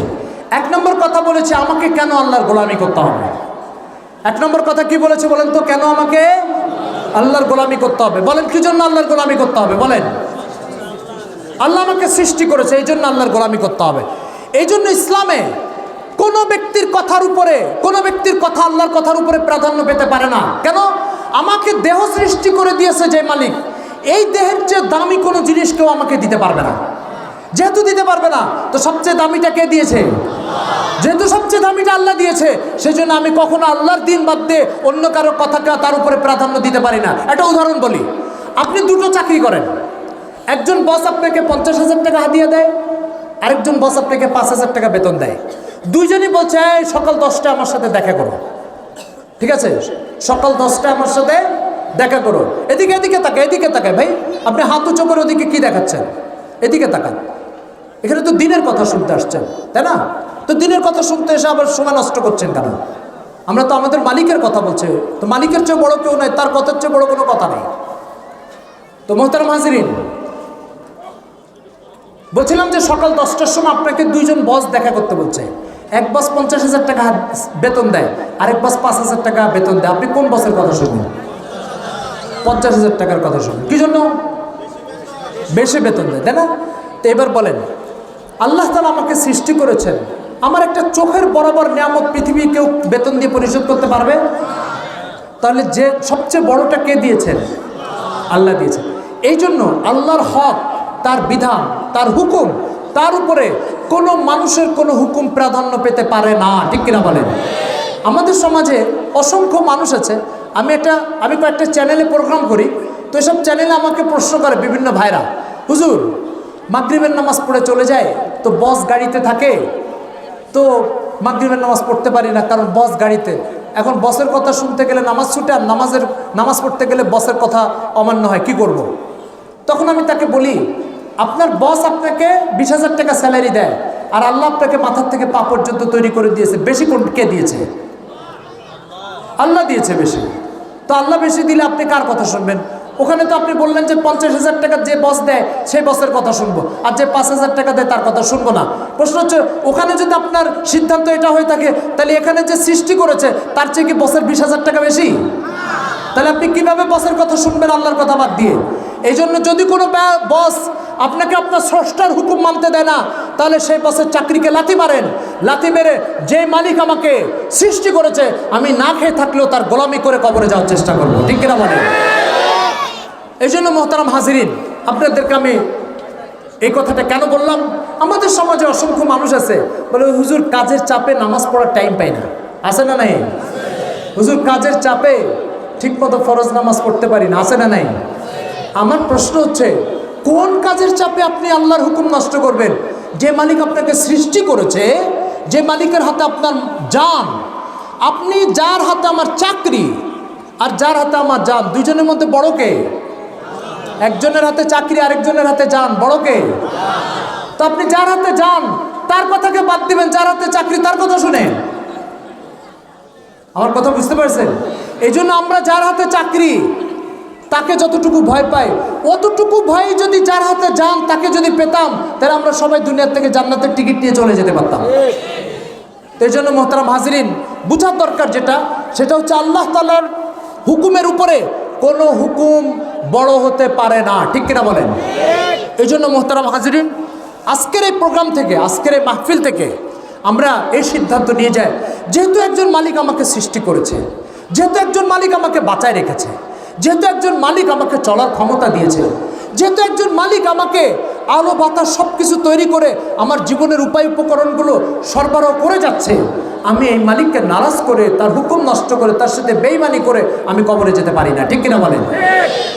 1 নম্বর কথা বলেছি আমাকে কেন আল্লাহর গোলামি করতে হবে। 1 নম্বর কথা কি বলেছে বলেন তো? কেন আমাকে আল্লাহর গোলামি করতে হবে? বলেন কি জন্য আল্লাহর গোলামি করতে হবে? বলেন। আল্লাহ আমাকে সৃষ্টি করেছে, এই জন্য আল্লাহর গোলামি করতে হবে। এই জন্য ইসলামে কোনো ব্যক্তির কথার উপরে, কোনো ব্যক্তির কথা আল্লাহর কথার উপরে প্রাধান্য পেতে পারে না। কেন? আমাকে দেহ সৃষ্টি করে দিয়েছে যে মালিক, এই দেহের চেয়ে দামি কোনো জিনিস কেউ আমাকে দিতে পারবে না। যেহেতু দিতে পারবে না, তো সবচেয়ে দামিটা কে দিয়েছে? যেহেতু সবচেয়ে দামিটা আল্লাহ দিয়েছে, সেই জন্য আমি কখনো আল্লাহর দিন বাদ দিয়ে অন্য কারো কথাকে তার উপরে প্রাধান্য দিতে পারি না। একটা উদাহরণ বলি, আপনি 2টো চাকরি করেন, একজন বস আপনাকে 50,000 টাকা হাদিয়া দেয়, আরেকজন বস আপনাকে 5,000 টাকা বেতন দেয়। দুইজনই বলছে সকাল 10টায় আমার সাথে দেখা করো, ঠিক আছে? সকাল 10টায় আমার সাথে দেখা করো। এদিকে এদিকে তাকায়, এদিকে তাকায়। ভাই আপনি হাত উঁচু করে ওদিকে কি দেখাচ্ছেন? এদিকে তাকান। এখানে তো দিনের কথা শুনতে আসছেন, তাই না? তো দিনের কথা শুনতে এসে আবার সময় নষ্ট করছেন কেন? আমরা তো আমাদের মালিকের কথা বলছি, তো মালিকের চেয়ে বড় কেউ নাই, তার কথার চেয়ে বড় কোনো কথা নেই। তো মোহতারাম হাজিরিন, বলছিলাম যে সকাল 10টার সময় আপনাকে 2জন বস দেখা করতে বলছে। এক বস 50,000 টাকা বেতন দেয়, আরেক বস 5,000 টাকা বেতন দেয়। আপনি কোন বসের কথা শুনবেন? 50,000 টাকার কথা শুনবেন। কি জন্য? বেশি বেতন দেয়, তাই না? তো এবার বলেন, আল্লাহ তাআলা আমাকে সৃষ্টি করেছেন, আমার একটা চোখের বরাবর নিয়ামত পৃথিবী কেউ বেতন দিয়ে পরিশোধ করতে পারবে? তাহলে যে সবচেয়ে বড়টা কে দিয়েছেন? আল্লাহ দিয়েছেন। এই জন্য আল্লাহর হক, তার বিধান, তার হুকুম, তার উপরে কোনো মানুষের কোনো হুকুম প্রাধান্য পেতে পারে না। ঠিক কিনা বলেন? আমাদের সমাজে অসংখ্য মানুষ আছে। আমি কয়েকটা চ্যানেলে প্রোগ্রাম করি, তো এসব চ্যানেলে আমাকে প্রশ্ন করে বিভিন্ন ভাইরা, হুজুর মাগরিবের নামাজ পড়ে চলে যায়, তো বস গাড়িতে থাকে, তো মাগরিবের নামাজ পড়তে পারি না কারণ বস গাড়িতে। এখন বসের কথা শুনতে গেলে নামাজ ছুটে, আর নামাজ পড়তে গেলে বসের কথা অমান্য হয়, কি করব? তখন আমি তাকে বলি, আপনার বস আপনাকে 20,000 টাকা স্যালারি দেয়, আর আল্লাহ আপনাকে মাথার থেকে পা পর্যন্ত তৈরি করে দিয়েছে। বেশি কে দিয়েছে? আল্লাহ দিয়েছে বেশি। তো আল্লাহ বেশি দিলে আপনি কার কথা শুনবেন? ওখানে তো আপনি বললেন যে 50,000 টাকা যে বস দেয় সেই বসের কথা শুনবো, আর যে 5,000 টাকা দেয় তার কথা শুনবো না। প্রশ্ন হচ্ছে, ওখানে যদি আপনার সিদ্ধান্ত এটা হয়ে থাকে, তাহলে এখানে যে সৃষ্টি করেছে তার চেয়ে কি বসের 20,000 টাকা বেশি? তাহলে আপনি কিভাবে বসের কথা শুনবেন আল্লাহর কথা বাদ দিয়ে? এই জন্য যদি কোনো বস আপনাকে আপনার স্রষ্টার হুকুম মানতে দেয় না, তাহলে সেই বসের চাকরিকে লাথি মারেন। লাথি মেরে যে মালিক আমাকে সৃষ্টি করেছে, আমি না খেয়ে থাকলেও তার গোলামি করে কবরে যাওয়ার চেষ্টা করবো। ঠিক কিনা বলেন? এই জন্য মোহতারাম হাজিরিন, আপনাদেরকে আমি এই কথাটা কেন বললাম? আমাদের সমাজে অসংখ্য মানুষ আছে বলে, হুজুর কাজের চাপে নামাজ পড়ার টাইম পাই না। আছে না নাই? হুজুর কাজের চাপে ঠিকমতো ফরজ নামাজ পড়তে পারি না। আছে না নাই? আমার প্রশ্ন হচ্ছে, কোন কাজের চাপে আপনি আল্লাহর হুকুম নষ্ট করবেন? যে মালিক আপনাকে সৃষ্টি করেছে, যে মালিকের হাতে আপনার জান, আপনি যার হাতে আমার চাকরি আর যার হাতে আমার জান, দুইজনের মধ্যে বড় কে? একজনের হাতে চাকরি, আরেকজনের হাতে জান, বড় কে? তো আপনি যার হাতে জান তার কথাকে বাদ দিবেন, যার হাতে চাকরি তার কথা শুনে। আমার কথা বুঝতে পারছেন? এই জন্য আমরা যার হাতে চাকরি তাকে যতটুকু ভয় পাই, অতটুকু ভয় যদি যার হাতে যান তাকে যদি পেতাম, তাহলে আমরা সবাই দুনিয়ার থেকে জান্নাতের টিকিট নিয়ে চলে যেতে পারতাম। এই জন্য মোহতারাম হাজিরিন, বুঝার দরকার সেটা হচ্ছে আল্লাহ তাআলার হুকুমের উপরে কোনো হুকুম বড় হতে পারে না। ঠিক কিনা বলেন? এই জন্য মোহতারাম হাজিরিন, আজকের এই প্রোগ্রাম থেকে, আজকের এই মাহফিল থেকে আমরা এই সিদ্ধান্ত নিয়ে যাই, যেহেতু একজন মালিক আমাকে সৃষ্টি করেছে, যেহেতু একজন মালিক আমাকে বাঁচায় রেখেছে, যেহেতু একজন মালিক আমাকে চলার ক্ষমতা দিয়েছে, যেহেতু একজন মালিক আমাকে আলো বাতাস সব কিছু তৈরি করে আমার জীবনের উপায় উপকরণগুলো সরবরাহ করে যাচ্ছে, আমি এই মালিককে নারাজ করে, তার হুকুম নষ্ট করে, তার সাথে বেঈমানি করে আমি কবরে যেতে পারি না। ঠিক কিনা বলেন?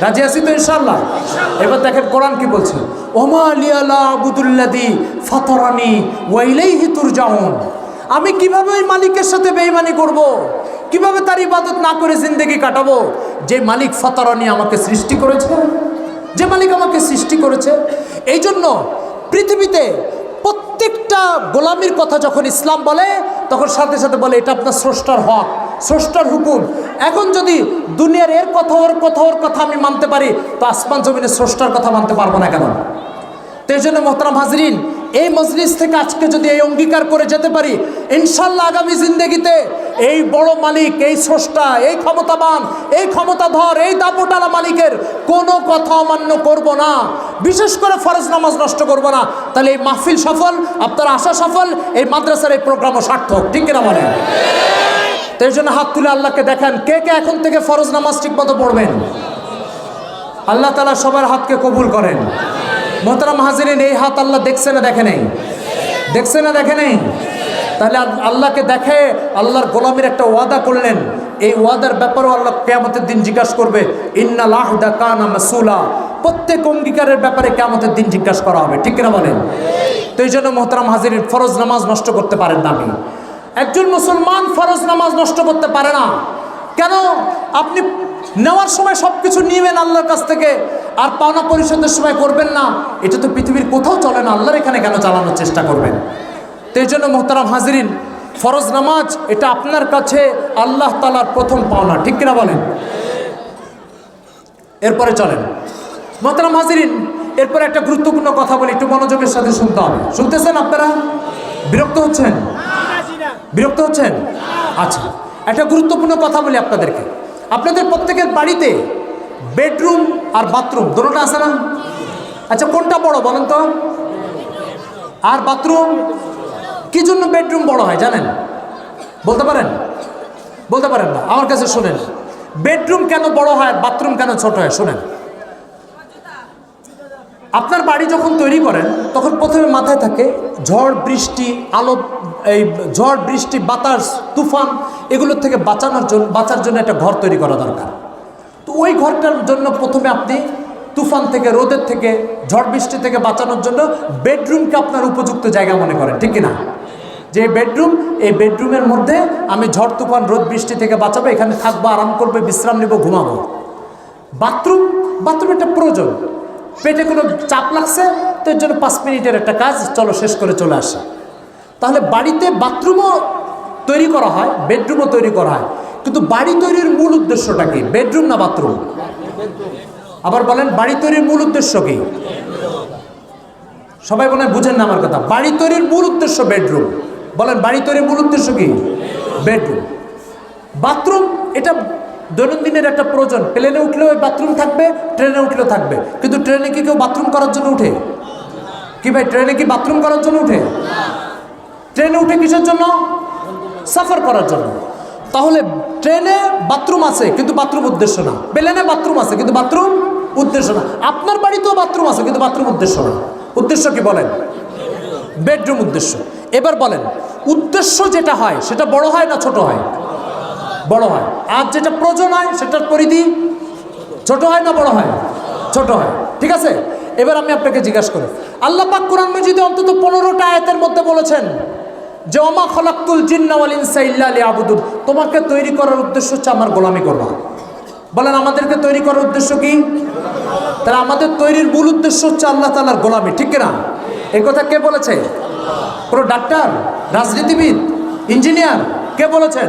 রাজি আছি তো ইনশাআল্লাহ? এবার দেখেন কোরআন কি বলছে, ওমা লিয়া লা আবুদুল্লাযী ফাতারানি ওয়া ইলাইহি তুরজাউন। আমি কিভাবে ওই মালিকের সাথে বেঈমানি করব? কিভাবে তার ইবাদত না করে জিন্দেগি কাটাবো? যে মালিক ফাতারানি, আমাকে সৃষ্টি করেছে, যে মালিক আমাকে সৃষ্টি করেছে। এই জন্য পৃথিবীতে প্রত্যেকটা গোলামির কথা যখন ইসলাম বলে, তখন সাথে সাথে বলে এটা আপনার স্রষ্টার হক। স্রষ্টার হুকুম। এখন যদি দুনিয়ার এর কথা ওর কথা ওর কথা আমি মানতে পারি, তো আসমান জমিনের স্রষ্টার কথা মানতে পারবো না কেন? তো এই জন্য মোহতারাম হাজরিন, এই মজলিস থেকে আজকে যদি এই অঙ্গীকার করে যেতে পারি, ইনশাল্লাহ আগামী জিন্দেগিতে এই বড় মালিক, এই স্রষ্টা, এই ক্ষমতাবান, এই ক্ষমতাধর, এই দাপটালা মালিকের কোনো কথা অমান্য করব না, বিশেষ করে ফরজ নামাজ নষ্ট করব না। তাহলে এই মাহফিল সফল, আপনার আশা সফল, এই মাদ্রাসার এই প্রোগ্রামও সার্থক, ঠিক কিনা বলেন? তো এই জন্য হাত তুলে আল্লাহকে দেখান, কে কে এখন থেকে ফরজ নামাজ ঠিক মতো পড়বেন। আল্লাহ তাআলা সবার হাতকে কবুল করেন। মোহতারাম হাজিরিন, এই হাত আল্লাহ দেখছে না দেখে নেই? দেখছে না দেখে নেই? তাহলে আল্লাহকে দেখে আল্লাহর গোলামির একটা ওয়াদা করলেন, এই ওয়াদার ব্যাপারেও আল্লাহ কিয়ামতের দিন জিজ্ঞাসা করবে। ইন্নাল আহদা কানা মাসউলা, প্রত্যেক অঙ্গীকারের ব্যাপারে কিয়ামতের দিন জিজ্ঞাসা করা হবে, ঠিক কিনা বলেন? তো এই জন্য মোহতারাম হাজিরিন, ফরজ নামাজ নষ্ট করতে পারেন না। আপনি একজন মুসলমান ফরজ নামাজ নষ্ট করতে পারে না। কেন? আপনি নেওয়ার সময় সব কিছু নিবেন আল্লাহর কাছ থেকে, আর পাওনা পরিশোধের সময় করবেন না। এটা তো পৃথিবীর কোথাও চলে না, আল্লাহর এখানে কেন চালানোর চেষ্টা করবেন? তো এই জন্য মোহতারাম হাজিরিন, ফরজ নামাজ এটা আপনার কাছে আল্লাহ তাআলার প্রথম পাওনা, ঠিক কিনা বলেন? এরপরে চলেন মোহতারাম হাজিরিন, এরপরে একটা গুরুত্বপূর্ণ কথা বলি, একটু মনোযোগের সাথে শুনতে হবে। শুনতেছেন আপনারা? বিরক্ত হচ্ছেন? বিরক্ত হচ্ছেন? আচ্ছা, একটা গুরুত্বপূর্ণ কথা বলি আপনাদেরকে। আপনাদের প্রত্যেকের বাড়িতে বেডরুম আর বাথরুম দুটোটা আছে না? আচ্ছা, কোনটা বড় বলেন তো? আর বাথরুম? কি জন্য বেডরুম বড় হয় জানেন? বলতে পারেন? বলতে পারেন না? আমার কাছে শুনেন, বেডরুম কেন বড় হয়, বাথরুম কেন ছোট হয় শুনেন। আপনার বাড়ি যখন তৈরি করেন তখন প্রথমে মাথায় থাকে ঝড় বৃষ্টি, আলো, এই ঝড় বৃষ্টি, বাতাস, তুফান, এগুলোর থেকে বাঁচার জন্য একটা ঘর তৈরি করা দরকার। তো ওই ঘরটার জন্য প্রথমে আপনি তুফান থেকে, রোদের থেকে, ঝড় বৃষ্টি থেকে বাঁচানোর জন্য বেডরুমকে আপনার উপযুক্ত জায়গা মনে করেন, ঠিক কিনা? যে বেডরুম, এই বেডরুমের মধ্যে আমি ঝড় তুফান, রোদ বৃষ্টি থেকে বাঁচাবো, এখানে থাকবো, আরাম করবো, বিশ্রাম নিব, ঘুমাবো। বাথরুম একটা প্রয়োজন, পেটে কোনো চাপ লাগছে তো এর জন্য 5 মিনিটের একটা কাজ, চলো শেষ করে চলে আসে। তাহলে বাড়িতে বাথরুমও তৈরি করা হয়, বেডরুমও তৈরি করা হয়, কিন্তু বাড়ি তৈরির মূল উদ্দেশ্যটা কি? বেডরুম না বাথরুম? আবার বলেন, বাড়ি তৈরির মূল উদ্দেশ্য কি? সবাই বলেন, বুঝেন না আমার কথা। বাড়ি তৈরির মূল উদ্দেশ্য বেডরুম। বলেন, বাড়ি তৈরির মূল উদ্দেশ্য কি? বেডরুম। বাথরুম এটা দৈনন্দিনের একটা প্রয়োজন। প্লেনে উঠলেও ওই বাথরুম থাকবে, ট্রেনে উঠলেও থাকবে। কিন্তু ট্রেনে কি কেউ বাথরুম করার জন্য উঠে? কি ভাই, ট্রেনে কি বাথরুম করার জন্য উঠে? ট্রেনে উঠে কিসের জন্য? সফর করার জন্য। তাহলে ট্রেনে বাথরুম আছে কিন্তু বাথরুম উদ্দেশ্য না, প্লেনে বাথরুম আছে কিন্তু বাথরুম উদ্দেশ্য না, আপনার বাড়িতেও বাথরুম আছে কিন্তু বাথরুম উদ্দেশ্য না। উদ্দেশ্য কি বলেন? বেডরুম উদ্দেশ্য। এবার বলেন, উদ্দেশ্য যেটা হয় সেটা বড় হয় না ছোট হয়? বড় হয়। আর যেটা প্রয়োজন হয় সেটার পরিধি ছোট হয় না বড় হয়? ছোট হয়, ঠিক আছে? এবার আমি আপনাকে জিজ্ঞাসা করি, আল্লাহ পাক কোরআন মাজিদে অন্তত 15টা আয়াতের মধ্যে বলেছেন যে ওমা খলাকতুল জিন্না ওয়াল ইনসা ইল্লা লিয়াবুদুন, তোমাকে তৈরি করার উদ্দেশ্য হচ্ছে আমার গোলামি করবা। বলেন, আমাদেরকে তৈরি করার উদ্দেশ্য কি? তাহলে আমাদের তৈরির মূল উদ্দেশ্য হচ্ছে আল্লাহ তাআলার গোলামি, ঠিক কিনা? এই কথা কে বলেছে? কোনো ডাক্তার, রাজনীতিবিদ, ইঞ্জিনিয়ার কে বলেছেন?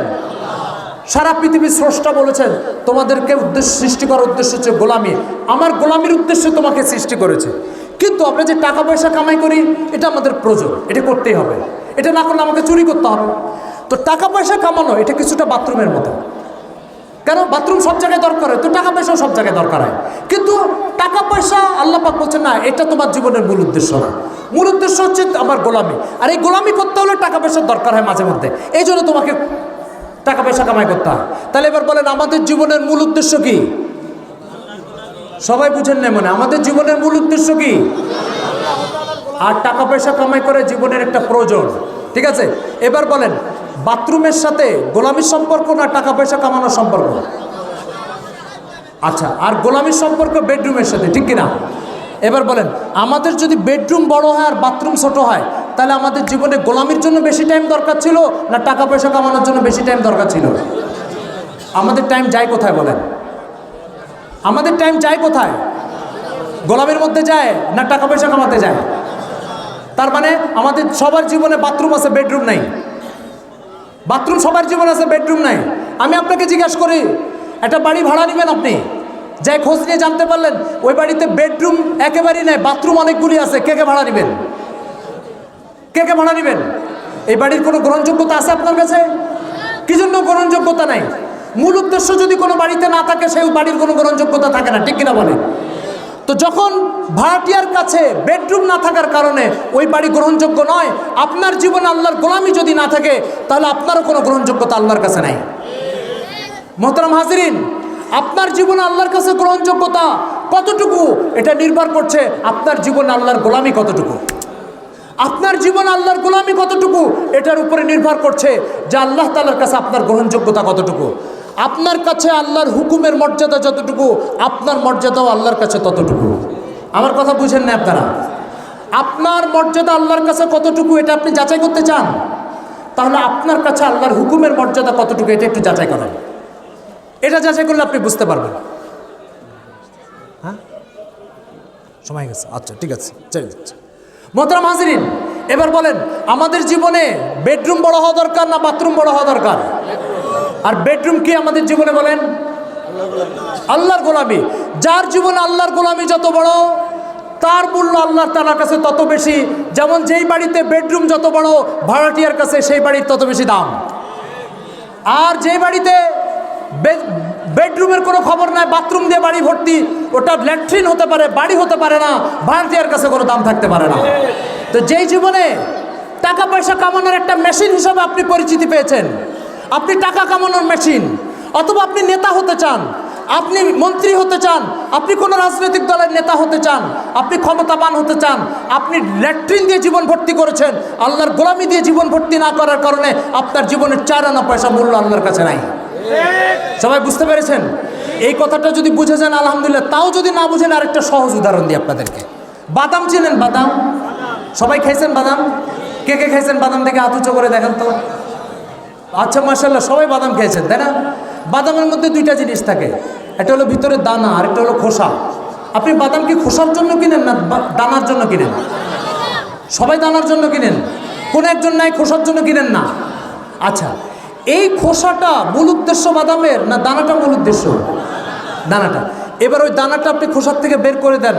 সারা পৃথিবীর স্রষ্টা বলেছেন তোমাদেরকে সৃষ্টি করার উদ্দেশ্য হচ্ছে গোলামি, আমার গোলামির উদ্দেশ্যে তোমাকে সৃষ্টি করেছে। কিন্তু আমরা যে টাকা পয়সা কামাই করি এটা আমাদের প্রয়োজন, এটা করতেই হবে, এটা না করলে আমাকে চুরি করতে হবে। তো টাকা পয়সা কামানো এটা কিছুটা বাথরুমের মতো। কেন? বাথরুম সব জায়গায় দরকার হয়, তো টাকা পয়সাও সব জায়গায় দরকার হয়। কিন্তু টাকা পয়সা আল্লাহ পাক বলছেন না, এটা তোমার জীবনের মূল উদ্দেশ্য না, মূল উদ্দেশ্য হচ্ছে আমার গোলামি। আর এই গোলামি করতে হলে টাকা পয়সার দরকার হয় মাঝে মধ্যে, এই জন্য তোমাকে টাকা পয়সা কামাই করতে হয়। তাহলে এবার বলেন, আমাদের জীবনের মূল উদ্দেশ্য কি? সবাই বুঝেন না মনে? আমাদের জীবনের মূল উদ্দেশ্য কি? আর টাকা পয়সা কামাই করে জীবনের একটা প্রয়োজন, ঠিক আছে? এবার বলেন, বাথরুমের সাথে গোলামির সম্পর্ক না টাকা পয়সা কামানোর সম্পর্ক? আচ্ছা, আর গোলামির সম্পর্ক বেডরুমের সাথে, ঠিক কিনা? এবার বলেন, আমাদের যদি বেডরুম বড় হয় আর বাথরুম ছোট হয়, তাহলে আমাদের জীবনে গোলামির জন্য বেশি টাইম দরকার ছিল না টাকা পয়সা কামানোর জন্য বেশি টাইম দরকার ছিল? আমাদের টাইম যায় কোথায় বলেন? আমাদের টাইম যায় কোথায়? গোলামির মধ্যে যায় না টাকা পয়সা কামাতে যায়? তার মানে আমাদের সবার জীবনে বাথরুম আছে, বেডরুম নাই। বাথরুম সবার জীবন আছে, বেডরুম নাই। আমি আপনাকে জিজ্ঞাসা করি, একটা বাড়ি ভাড়া নেবেন, আপনি যাই খোঁজ নিয়ে জানতে পারলেন ওই বাড়িতে বেডরুম একেবারেই নেই, বাথরুম অনেকগুলি আছে, কে কে ভাড়া নেবেন? কে কে ভাড়া নেবেন? এই বাড়ির কোনো গ্রহণযোগ্যতা আছে আপনার কাছে? কি জন্য গ্রহণযোগ্যতা নাই? মূল উদ্দেশ্য যদি কোনো বাড়িতে না থাকে, সেই বাড়ির কোনো গ্রহণযোগ্যতা থাকে না, ঠিক কিনা বলেন? তো যখন ভাড়াটিয়ার কাছে বেডরুম না থাকার কারণে ওই বাড়ি গ্রহণযোগ্য নয়, আপনার জীবনে আল্লাহর গোলামি যদি না থাকে, তাহলে আপনারও কোনো গ্রহণযোগ্যতা আল্লাহর কাছে নাই। মোহতারাম হাজিরিন, আপনার জীবনে আল্লাহর কাছে গ্রহণযোগ্যতা কতটুকু, এটা নির্ভর করছে আপনার জীবনে আল্লাহর গোলামি কতটুকু। আপনার জীবন আল্লাহর গোলামি কতটুকু, এটার উপরে নির্ভর করছে যে আল্লাহ তাআলার কাছে আপনার গ্রহণযোগ্যতা কতটুকু। আপনার কাছে আল্লাহর হুকুমের মর্যাদা যতটুকু, আপনার মর্যাদাও আল্লাহর কাছে ততটুকু। আমার কথা বুঝেন না আপনারা? আপনার মর্যাদা আল্লাহর কাছে কতটুকু, এটা আপনি যাচাই করতে চান? তাহলে আপনার কাছে আল্লাহর হুকুমের মর্যাদা কতটুকু, এটা একটু যাচাই করেন। এটা যাচাই করলে আপনি বুঝতে পারবেন। হ্যাঁ, সময় গেছে, আচ্ছা ঠিক আছে, চলে যাচ্ছে। মোহতারাম হাজিরিন, এবার বলেন, আমাদের জীবনে বেডরুম বড় হওয়া দরকার না বাথরুম বড় হওয়া দরকার? আর বেডরুম কি আমাদের জীবনে? বলেন, আল্লাহর গোলামি। যার জীবনে আল্লাহর গোলামি যত বড়, তার মূল্য আল্লাহ তাআলার কাছে তত বেশি। যেমন যেই বাড়িতে বেডরুম যত বড়, ভাড়াটিয়ার কাছে সেই বাড়ির তত বেশি দাম। আর যেই বাড়িতে বেডরুমের কোনো খবর নাই, বাথরুম দিয়ে বাড়ি ভর্তি, ওটা ল্যাট্রিন হতে পারে, বাড়ি হতে পারে না, ভাড়াটিয়ার কাছে কোনো দাম থাকতে পারে না। তো যেই জীবনে টাকা পয়সা কামানোর একটা মেশিন হিসাবে আপনি পরিচিতি পেয়েছেন, আপনি টাকা কামানোর মেশিন, অথবা আপনি নেতা হতে চান, আপনি মন্ত্রী হতে চান, আপনি কোনো রাজনৈতিক দলের নেতা হতে চান, আপনি ক্ষমতাবান হতে চান, আপনি ল্যাট্রিন দিয়ে জীবন ভর্তি করেছেন, আল্লাহর গোলামি দিয়ে জীবন ভর্তি না করার কারণে আপনার জীবনের 4 আনা পয়সা মূল্য আল্লাহর কাছে নাই। সবাই বুঝতে পেরেছেন? এই কথাটা যদি বুঝে যান আলহামদুলিল্লাহ। তাও যদি না বুঝেন, আরেকটা সহজ উদাহরণ দিই আপনাদেরকে। বাদাম চিনেন? বাদাম সবাই খাইছেন? বাদাম কে কে খাইছেন? বাদাম থেকে হাত উঁচু করে দেখেন তো। আচ্ছা, মাশাআল্লাহ, সবাই বাদাম খেয়েছেন, তাই না? বাদামের মধ্যে 2টা জিনিস থাকে, একটা হলো ভিতরে দানা, আর একটা হলো খোসা। আপনি বাদাম কি খোসার জন্য কিনেন না দানার জন্য কিনেন? সবাই দানার জন্য কিনেন, কোনো একজন নাই খোসার জন্য কিনেন না। আচ্ছা, এই খোসাটা মূল উদ্দেশ্য বাদামের, না দানাটা মূল উদ্দেশ্য? দানাটা। এবার ওই দানাটা আপনি খোসার থেকে বের করে দেন,